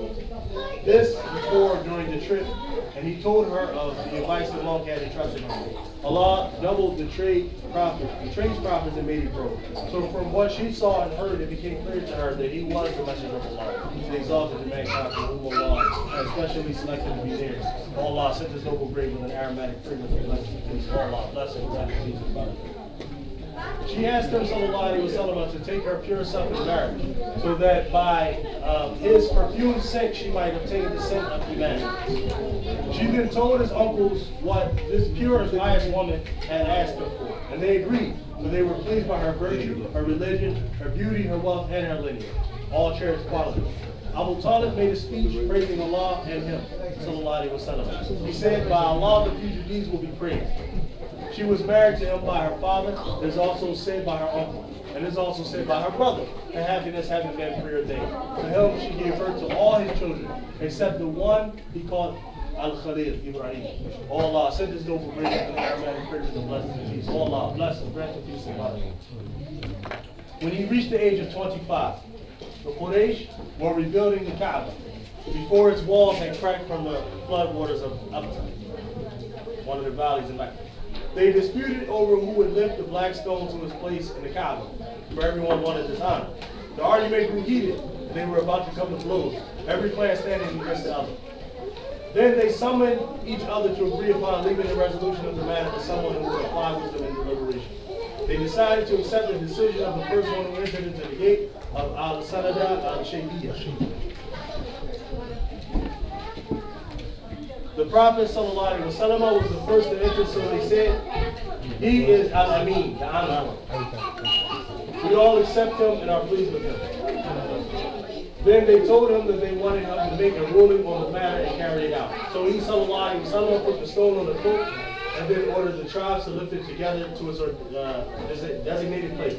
this before during the trip, and he told her of the advice the monk had entrusted him. Allah doubled the trade's profits and made it grow. So from what she saw and heard, it became clear to her that he was the messenger of Allah, the exalted and mankind for whom Allah had specially selected to be theirs. Allah sent his noble grave with an aromatic fragrance of blessings. Allah bless him, grant him peace and barakah. She asked him, sallallahu alayhi wa sallam, to take her pure self in marriage, so that by his perfumed scent she might obtain the scent of humanity. She then told his uncles what this pure and pious woman had asked them for, and they agreed, for they were pleased by her virtue, her religion, her beauty, her wealth, and her lineage, all cherished qualities. Abu Talib made a speech praising Allah and him, sallallahu alaihi wasallam. He said, by Allah the future deeds will be praised. She was married to him by her father. It is also said by her uncle. And it is also said by her brother. And happiness having been preordained. To him she gave her to all his children, except the one he called Al-Khalil, Ibrahim. Oh Allah, send his noble grace and Aramaic prayers and blessings and peace. Oh Allah, bless him, grant him peace and blessings. When he reached the age of 25, the Quraysh were rebuilding the Kaaba before its walls had cracked from the floodwaters of Abta, one of the valleys in Mecca. They disputed over who would lift the black stone to its place in the Kaaba, for everyone wanted this honor. The argument grew heated, and they were about to come to blows, every clan standing against the other. Then they summoned each other to agree upon leaving the resolution of the matter to someone who would apply wisdom and deliberation. They decided to accept the decision of the first one who entered into the gate of Al-Sanada al-Shaybiyah. The Prophet ﷺ was the first to enter, so they said, he is Al-Amin, the Honor. We all accept him and are pleased with him. Then they told him that they wanted him to make a ruling on the matter and carry it out. So he ﷺ put the stone on the cloak and then ordered the tribes to lift it together to its designated place.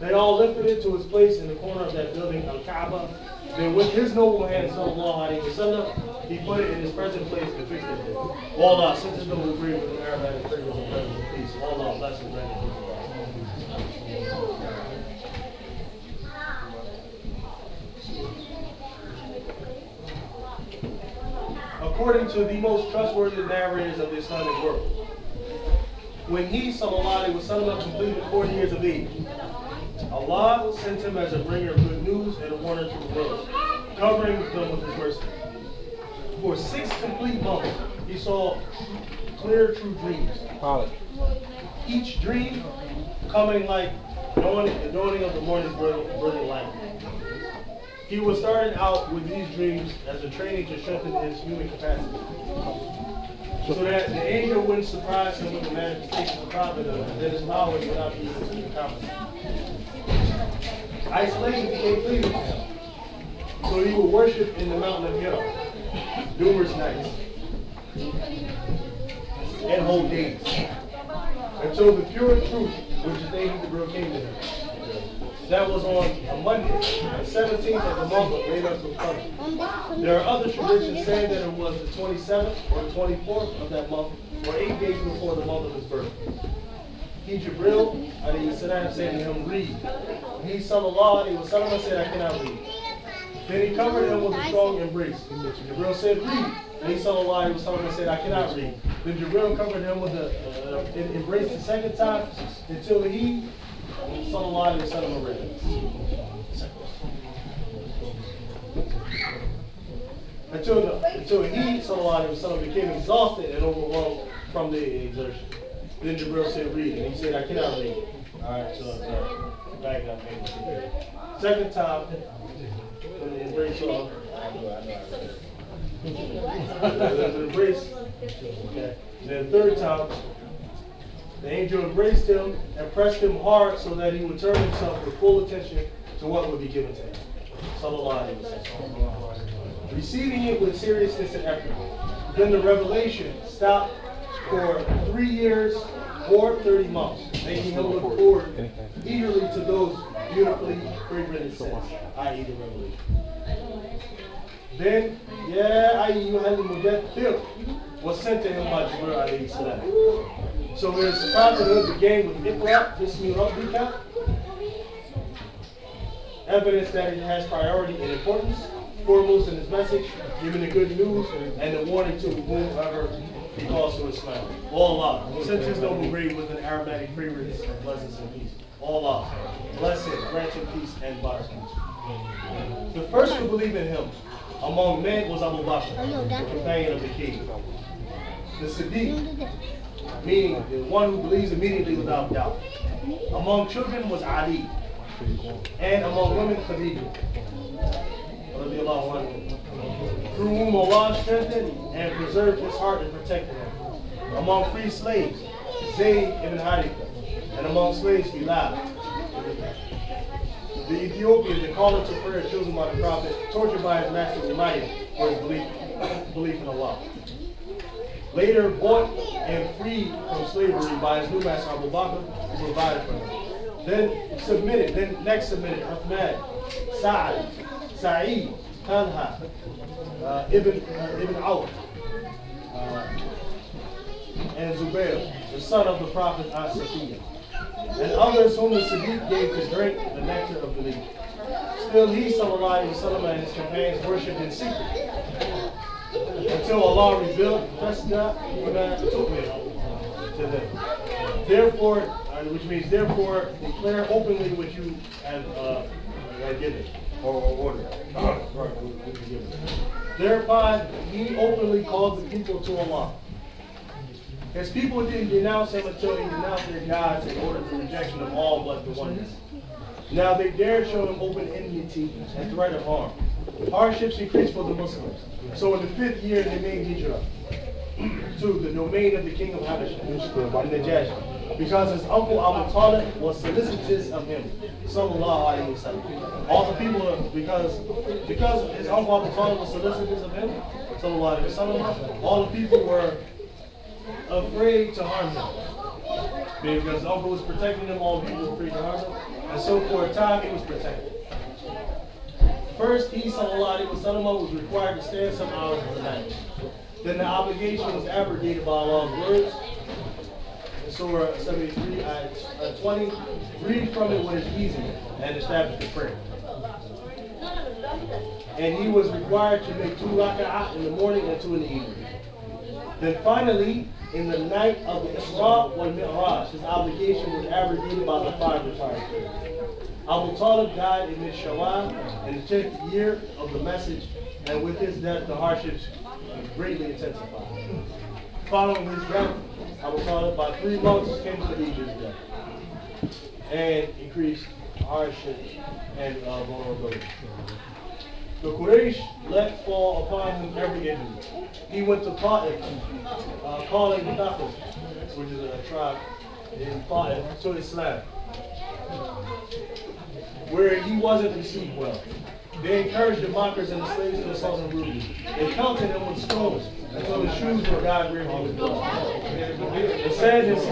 They all lifted it to its place in the corner of that building, Al-Kaaba. Then with his noble hand, ﷺ, he put it in his present place and fixed it there. Allah, since his noble agree with the Aramaic prayers and presence of peace. Allah, bless and grant him. According to the most trustworthy narrators of the Islamic world, when he, sallallahu alaihi wasallam, completed 40 years of age, Allah sent him as a bringer of good news and a warner to the world, covering them with his mercy. For 6 complete months, he saw clear, true dreams. Each dream coming like the dawning of the morning's brilliant light. He was starting out with these dreams as a training to strengthen his human capacity, so that the angel wouldn't surprise him with the manifestation of prophethood, and that his power would not be able to accomplish. Isolation became pleasing to him, so he would worship in the mountain of Hira numerous nights and whole days, until the pure truth, which is the angel Gabriel, came to him. That was on a Monday, the 17th of the month of Laylatul Qadr. There are other traditions saying that it was the 27th or 24th of that month, or 8 days before the month of his birth. He, Jibril, alayhi salam, said to him, read. He, sallallahu alayhi wa sallam, said, I cannot read. Then he covered him with a strong embrace. Jibril said, read. And he, sallallahu alayhi wa sallam, said, I cannot read. Then Jibril covered him with an embrace the second time until he, sallallahu alayhi wa sallam, read. Until he, sallallahu alayhi wa sallam, became exhausted and overwhelmed from the exertion. Then Jibril said, read. And he said, I cannot read. Alright, so back up. Second time, when the embrace off. The embrace. Okay. Then third time, the angel embraced him and pressed him hard so that he would turn himself with full attention to what would be given to him. Sallallahu alayhi wa sallam. Receiving it with seriousness and effort. Then the revelation stopped for 3 years or 30 months, making him look forward eagerly to those beautifully fragrant scents, i.e. the revelation. Then, Ya ayyuhal mudaththir was sent to him by Jibril alayhi salam. So his prophethood began with Iqra, Bismi Rabbika, evidence that it has priority and importance, foremost in his message, giving the good news and the warning to whomever he calls to Islam. Allah, since his noble grave with an aromatic fragrance of blessings and peace. Allah, bless him, grant him peace and barakah. The first to believe in him among men was Abu Bakr, the companion of the king. The Siddiq, meaning the one who believes immediately without doubt. Among children was Ali, and among women Khadija, through whom Allah strengthened and preserved his heart and protected him. Among free slaves, Zayd ibn Haritha, and among slaves Bilal. the Ethiopian, the caller to prayer chosen by the prophet, tortured by his master Umayyad for his belief in Allah. Later bought and freed from slavery by his new master Abu Bakr, who provided for him. Then next submitted Uthman, Sa'id, Talha, Ibn Auf, and Zubair, the son of the prophet As-Safiyyah, and others whom the Siddiq gave to drink the nectar of belief. Still he, sallallahu alaihi wasallam, and his companions worshipped in secret until Allah revealed Fasda to them. Therefore, which means therefore declare openly what you have given or ordered. Thereby he openly called the people to Allah. His people didn't denounce him until he denounced their gods and ordered the rejection of all but the oneness. Now they dared show him open enmity and threat of harm. Hardships increased for the Muslims. So in the 5th year they made hijrah to the domain of the king of Habasha, Najashi, because his uncle Abu Talib was solicitous of him. Sallallahu alaihi wasallam. All the people, because his uncle Abu Talib was solicitous of him, sallallahu alaihi wasallam, all the people were afraid to harm him. Because his uncle was protecting him, all the people were afraid to harm him. And so for a time he was protected. First, he, sallallahu alaihi wasallam, was required to stand some hours of the night. Then the obligation was abrogated by Allah's words. In Surah 73, ayat 20, read from it what is easy and establish the prayer. And he was required to make 2 raka'ah in the morning and 2 in the evening. Then finally, in the night of the Isra wal Mi'raj, his obligation was abrogated by the 5 required prayers. Abu Talib died in Shawwal in the 10th year of the message, and with his death, the hardships greatly intensified. Following his death, Abu Talib, by 3 months, came to meet his death, and increased hardships and vulnerability. The Quraysh let fall upon him every enemy. He went to Ta'if, calling the Thaqif, which is a tribe in Ta'if, to Islam, where he wasn't received well. They encouraged the mockers and the slaves to assault him rudely. They pelted him with stones until his shoes were God-gripping with blood. In sadness,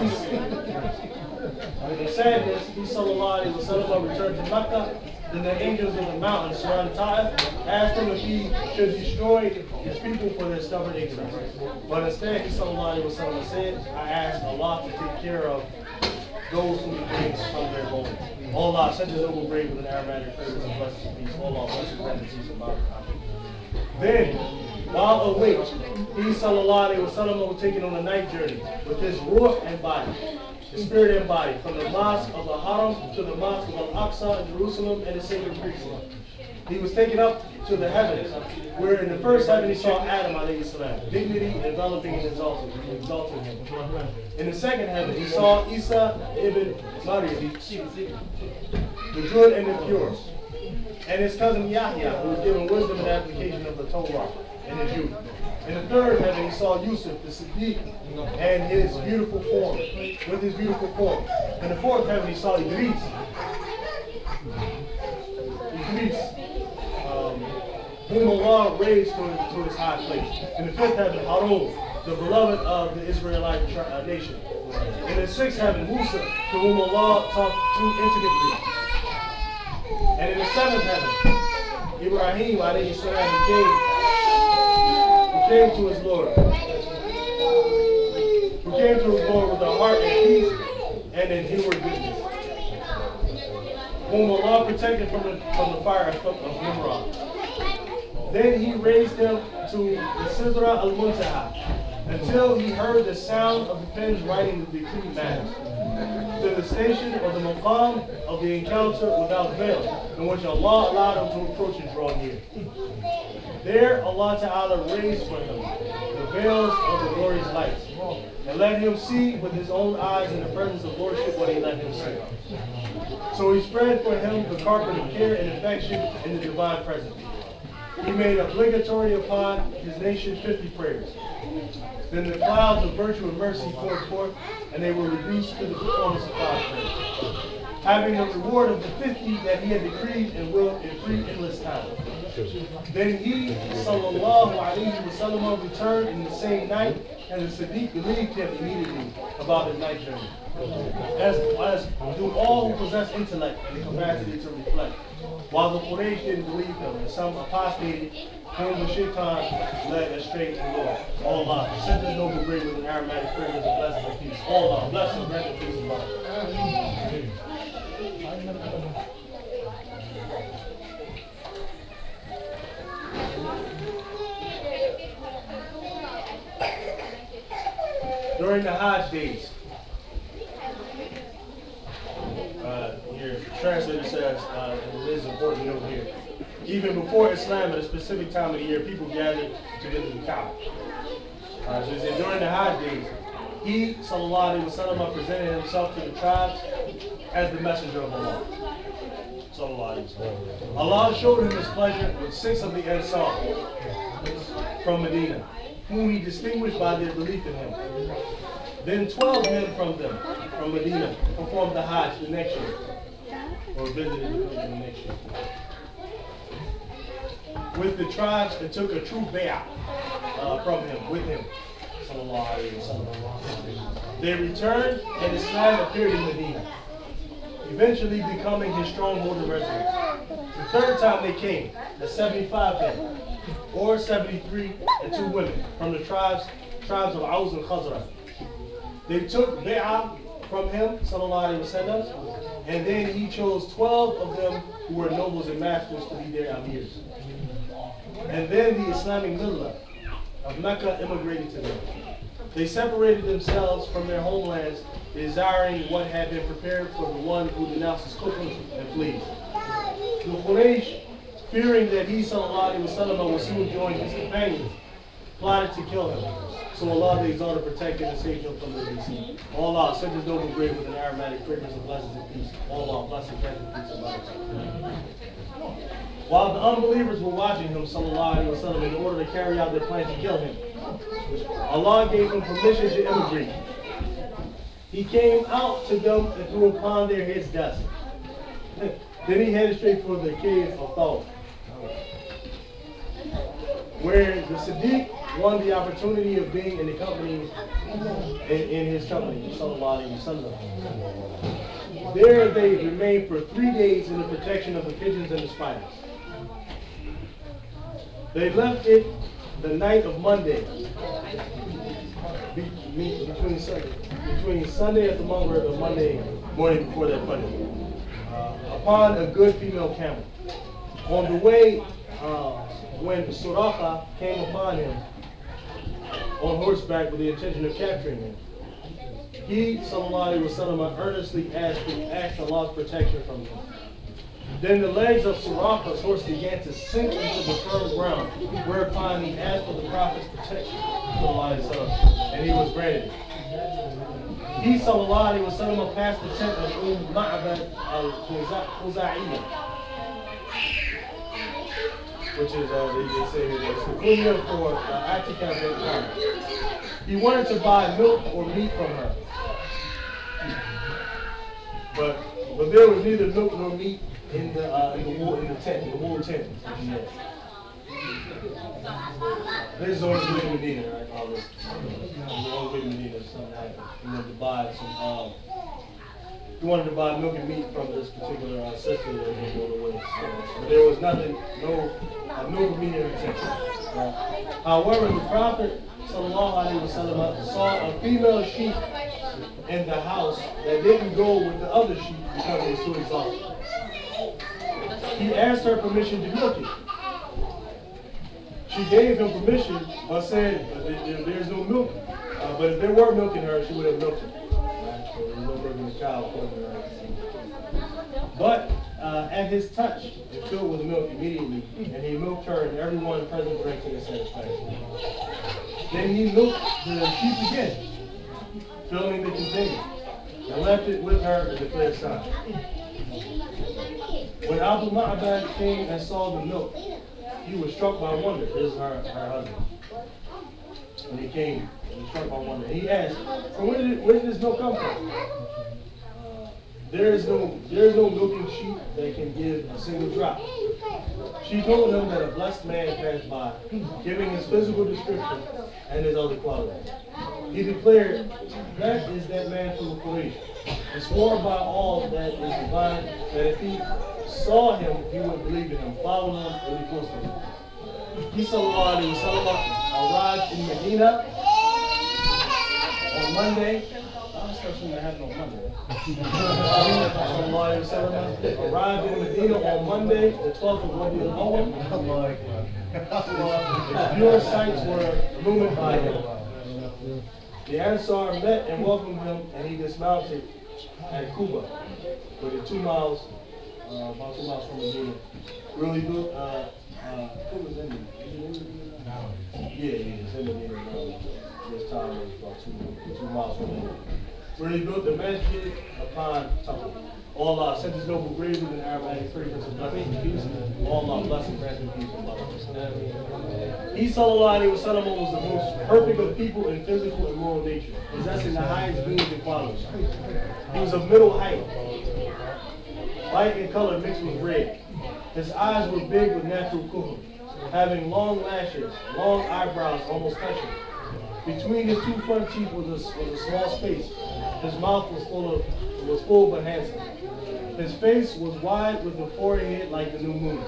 he sallallahu alaihi wasallam returned to Mecca. Then the angels of the mountains surrounding Ta'if asked him if he should destroy his people for their stubborn ignorance. But instead, he sallallahu alaihi wasallam said, I asked Allah to take care of those who breaks from their bones. Oh Allah, send a noble brave with an aromatic fragrance and blessings and peace. Oh Allah, bless his peace and bounty. Then, while awake, he sallallahu alaihi wasallam was taken on a night journey with his ruh and body, his spirit and body, from the mosque of the Haram to the mosque of Al-Aqsa in Jerusalem and the sacred precinct. He was taken up to the heavens, where in the first heaven he saw Adam alayhi salam, dignity enveloping and exalting him. In the second heaven he saw Isa ibn Maryam, the good and the pure, and his cousin Yahya, who was given wisdom and application of the Torah in his youth. In the third heaven he saw Yusuf, the Siddiq, and his beautiful form, with his beautiful form. In the fourth heaven he saw Idris, whom Allah raised to his high place. In the fifth heaven, Harun, the beloved of the Israelite nation. In the sixth heaven, Musa, to whom Allah talked too intimately. And in the seventh heaven, Ibrahim alayhi salam, who came to his Lord. Who came to his Lord with a heart at peace and in inward goodness. Whom Allah protected from the fire of Nimrod. Then he raised him to the Sidra al-Muntaha until he heard the sound of the pens writing the decree matters. To the station or the maqam of the encounter without veil, in which Allah allowed him to approach and draw near. There Allah Ta'ala raised for him the veils of the glorious lights, and let him see with his own eyes in the presence of Lordship what he let him see. So he spread for him the carpet of care and affection in the divine presence. He made obligatory upon his nation 50 prayers. Then the clouds of virtue and mercy poured forth, and they were reduced to the performance of 5 prayers. having the reward of the 50 that he had decreed and will in free endless time. Then he, sallallahu alayhi wa sallam, returned in the same night, and the Siddiq believed him immediately about his night journey. As do all who possess intellect and the capacity to reflect. While the Quraysh didn't believe him, and some apostated, whom the shaitan led astray to the Lord. Allah, send the noble grave with an aromatic fragrance of blessings and peace. Allah, bless and grant the peace of God. During the Hajj days, your translator says, and it is important to note here, even before Islam at a specific time of the year, people gathered to visit the Kaaba. So he said, during the Hajj days, he, sallallahu alayhi wa sallam, presented himself to the tribes as the messenger of Allah. Sallallahu alayhi wa sallam. Allah showed him his pleasure with 6 of the Ansar from Medina, whom he distinguished by their belief in him. Then 12 men from them, from Medina, performed the Hajj the next year, or visited the pilgrim the next year. With the tribes and took a true bay'ah from him, with him. Sallallahu alayhi wa sallam. They returned and Islam appeared in Medina, eventually becoming his stronghold and residence. The third time they came, the 75 men, or 73 and 2 women, from the tribes of Aus and Khazraj. They took bay'ah from him, sallallahu alayhi wa sallam, and then he chose 12 of them who were nobles and masters to be their amirs. And then the Islamic millah of Mecca immigrated to them. They separated themselves from their homelands, desiring what had been prepared for the one who denounces kufr and flees. The Quraysh, fearing that he, sallallahu alayhi wa sallam, would soon join his companions, plotted to kill him. So Allah, the Exalted, protected and saved him from the deceit. Allah, sent his noble grave with an aromatic fragrance of blessings and peace. Allah, bless and grant the peace of Allah. While the unbelievers were watching him, sallallahu alayhi wa sallam, in order to carry out their plan to kill him, Allah gave him permission to immigrate. He came out to them and threw upon their heads dust. Then he headed straight for the cave of Thawb, where the Siddiq won the opportunity of being in the company, in his company, sallallahu alayhi wa sallam. There they remained for 3 days in the protection of the pigeons and the spiders. They left it the night of Monday, between Sunday at the Maghrib and Monday morning before that Monday, upon a good female camel. On the way, when Suraqa came upon him on horseback with the intention of capturing him, he, sallallahu alayhi wa sallam, earnestly asked Allah's protection from him. Then the legs of Suraqa's horse began to sink into the firm ground, whereupon he asked for the Prophet's protection, sallallahu alayhi wa sallam, and he was granted. He, sallallahu alayhi wa sallam, passed the tent of Mawlid Barzanji, which is, they say, it's the kunya for Atikah and Khan. He wanted to buy milk or meat from her, but there was neither milk nor meat in the wool tent, the wool tent. This is always in Medina, right? All this. Always in Medina, something happened. He wanted to buy milk and meat from this particular sister that was going away. But there was nothing, no milk or meat in the tent. However, the Prophet, sallallahu alayhi wa sallam, saw a female sheep in the house that didn't go with the other sheep because it was too exhausted. He asked her permission to milk it. She gave him permission, but said there's no milk. But if there were milk in her, she would have milked it. So there's no milk in the cow. But at his touch, it filled with milk immediately, and he milked her, and everyone present drank to his satisfaction. Then he milked the sheep again, filling the container, and left it with her and declared silence. When Abu Ma'bad came and saw the milk, he was struck by wonder. This is her husband. When he came, he was struck by wonder. He asked, "So where did this milk come from?" there is no milking sheep that can give a single drop. She told him that a blessed man passed by, giving his physical description and his other qualities. He declared, "That is that man from the Quraysh." He swore by all that is divine that if he saw him, he would believe in him, follow him, and be close to him. He sallallahu alayhi wa sallam arrived in Medina on Monday. I'm still assuming that happened on Monday. Sallallahu alayhi wa sallam arrived in Medina on Monday, the 12th of Rabiul Awwal. His pure sights were illumined by him. The Ansar met and welcomed him, and he dismounted at Kuba, which is 2 miles, about 2 miles from Medina. Really good. Kuba's in Medina. Yeah, it's in Medina. This time is about 2 miles from Medina. Really built the masjid upon Taqwa. Allah sent his noble graves in Aramaic, 30% blessings and peace. Allah blessings, grant him peace and love. He sallallahu alayhi wa sallam was the most perfect of people in physical and moral nature, possessing the highest beings and qualities. He was of middle height, light in color mixed with red. His eyes were big with natural kuhul, having long lashes, long eyebrows almost touching. Between his 2 front teeth was a small space. His mouth was full but handsome. His face was wide with a forehead like the new moon.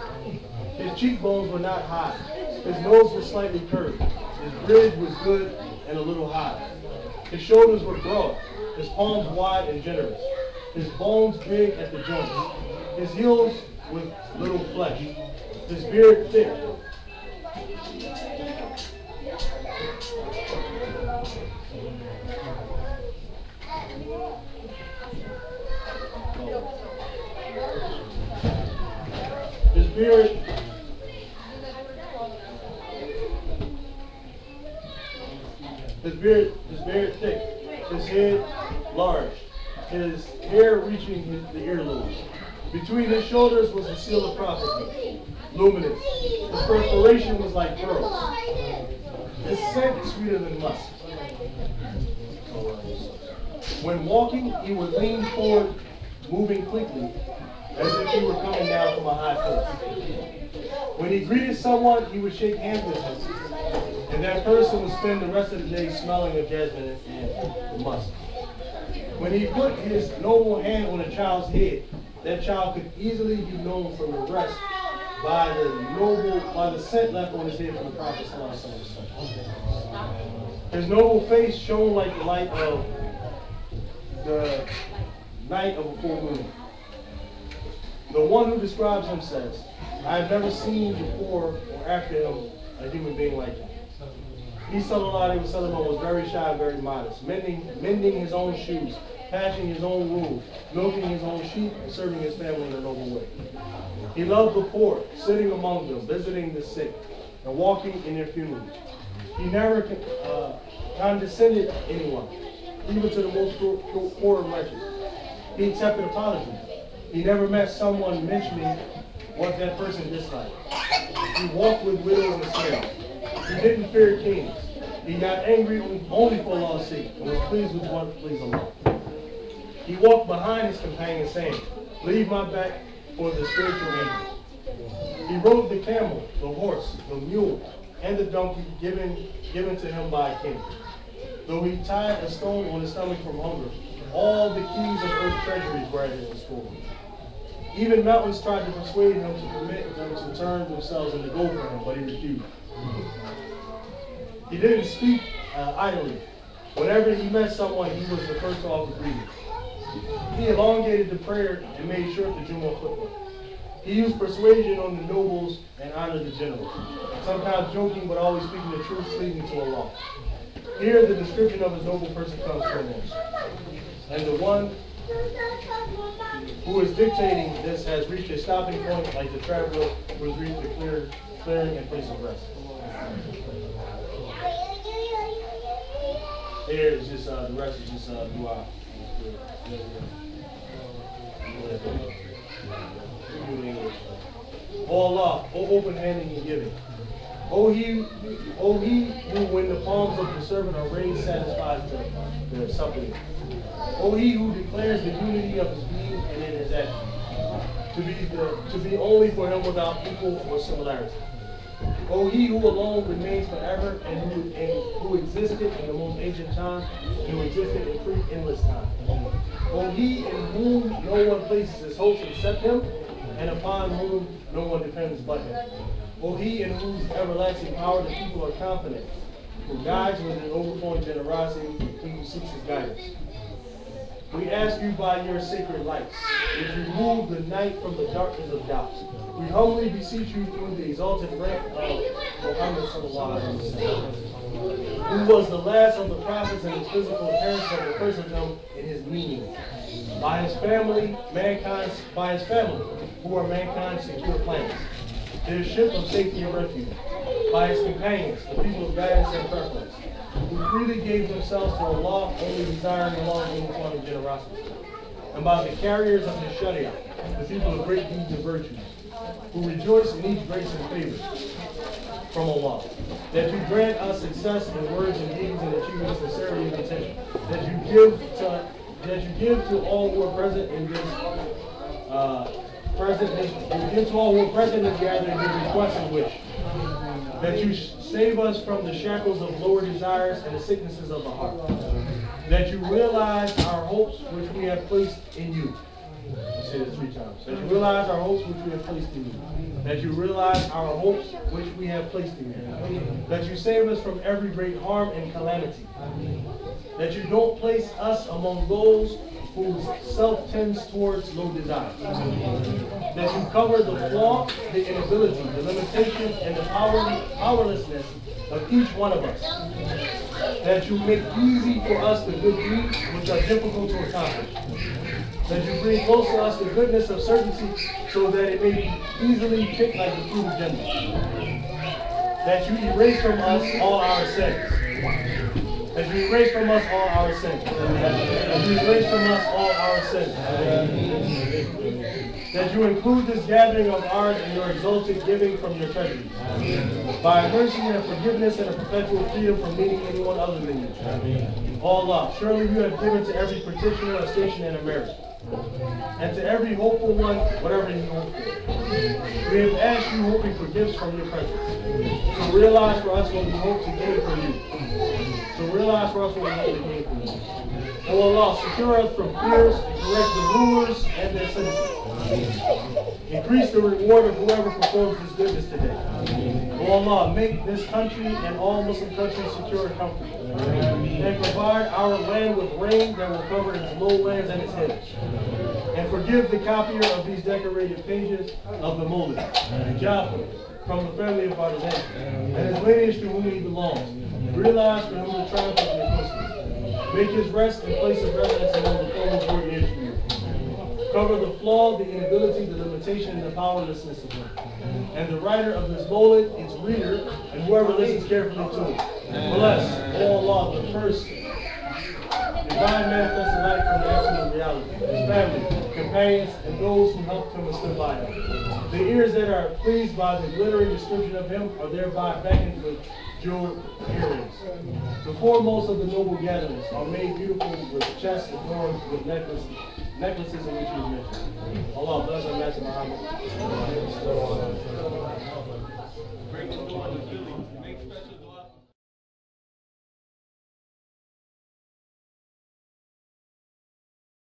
His cheekbones were not high. His nose was slightly curved. His bridge was good and a little high. His shoulders were broad. His palms wide and generous. His bones big at the joints. His heels with little flesh. His beard thick. His beard thick, his head large, his hair reaching the earlobes. Between his shoulders was the seal of prophecy, luminous. His perspiration was like pearls. His scent sweeter than musk. When walking, he would lean forward, moving quickly, as if he were coming down from a high place. When he greeted someone, he would shake hands with him, and that person would spend the rest of the day smelling of jasmine and musk. When he put his noble hand on a child's head, that child could easily be known from the rest by the scent left on his head from the Prophet ﷺ. His noble face shone like the light of the night of a full moon. The one who describes him says, "I have never seen before or after him a human being like him." He sallallahu alayhi wa sallam was very shy and very modest, mending his own shoes, patching his own wool, milking his own sheep, and serving his family in a noble way. He loved the poor, sitting among them, visiting the sick, and walking in their funerals. He never condescended anyone, even to the most poor and wretched. He accepted apologies. He never met someone mentioning what that person disliked. He walked with widows and slaves. He didn't fear kings. He got angry only for Allah's sake and was pleased with what pleased Allah. He walked behind his companion saying, "Leave my back for the spiritual angels." He rode the camel, the horse, the mule, and the donkey given to him by a king. Though he tied a stone on his stomach from hunger, all the keys of earth's treasuries were at his disposal. Even mountains tried to persuade him to permit them to turn themselves into gold for him, but he refused. He didn't speak idly. Whenever he met someone, he was the first to offer greetings. He elongated the prayer and made short the Jummah khutbah. He used persuasion on the nobles and honored the generals, sometimes joking but always speaking the truth, pleasing to Allah. Here the description of his noble person comes to an end. And the one who is dictating this has reached a stopping point like the traveler who has reached the clearing and place of rest. Here is just, the rest is just dua. O Allah, O open-handed and giving. O he who, when the palms of the servant are raised, satisfies their supplication. O he who declares the unity of his being statue, to be only for him without equal or similarity. O he who alone remains forever and who existed in the most ancient times and who existed in pre-endless time. O he in whom no one places his hopes except him, and upon whom no one depends but him. O he in whose everlasting power the people are confident, who guides with an overflowing generosity he who seeks his guidance. We ask you by your sacred lights, that you remove the night from the darkness of doubts. We humbly beseech you through the exalted rank of Muhammad sallallahu alaihi wasallam, who was the last of the prophets and his physical appearance, but the first of them in his meaning. By his family, who are mankind's secure plans, their ship of safety and refuge. By his companions, the people of guidance and preference, who freely gave themselves to Allah, only desiring along uniform generosity. And by the carriers of his Sharia, the people of great deeds and virtues, who rejoice in each grace and favor from Allah, that you grant us success in words and deeds and achieving sincerity and intention, that you give to all who are present in this gathering his request and wish, that you save us from the shackles of lower desires and the sicknesses of the heart, that you realize our hopes which we have placed in you. Say this 3 times. That you realize our hopes which we have placed in you. That you realize our hopes which we have placed in you. That you save us from every great harm and calamity. That you don't place us among those whose self tends towards low desire. That you cover the flaw, the inability, the limitation, and the powerlessness of each one of us. That you make easy for us the good deeds which are difficult to accomplish. That you bring close to us the goodness of certainty so that it may be easily picked like the fruit of Jannah. That you erase from us all our sins. That you erase from us all our sins. That you erase from us all our sins. That you include this gathering of ours in your exalted giving from your treasuries. By mercy and forgiveness and a perpetual freedom from needing anyone other than you. Allah, surely you have given to every petitioner a station and a merit. And to every hopeful one, whatever he hoped for. We have asked you hoping for gifts from your presence. So realize for us what we hope to gain from you. So realize for us what we hope to gain from you. O Allah, secure us from fears and correct the rulers and their citizens. Increase the reward of whoever performs this goodness today. O Allah, make this country and all Muslim countries secure and comfortable. And provide our land with rain that will cover its lowlands and its hills. And forgive the copier of these decorated pages of the Mawlid, Jafar, from the family of Barzanji, and his lineage to whom he belongs. Realize for whom the triumph of your Muslims. Make his rest and place of residence among the former 40 years from you. Cover the flaw, the inability, the limitation, and the powerlessness of him. And the writer of this Mawlid, its reader, and whoever listens carefully to it. Bless, O Allah, the first divine manifested light from the absolute reality, his family, companions, and those who helped him and stood by him. The ears that are pleased by the glittering description of him are thereby beckoned with jeweled earrings. The foremost of the noble gatherings are made beautiful with chests adorned with necklaces in which you mentioned. Allah bless our Master Muhammad. Bring the Lord to Philly. Make special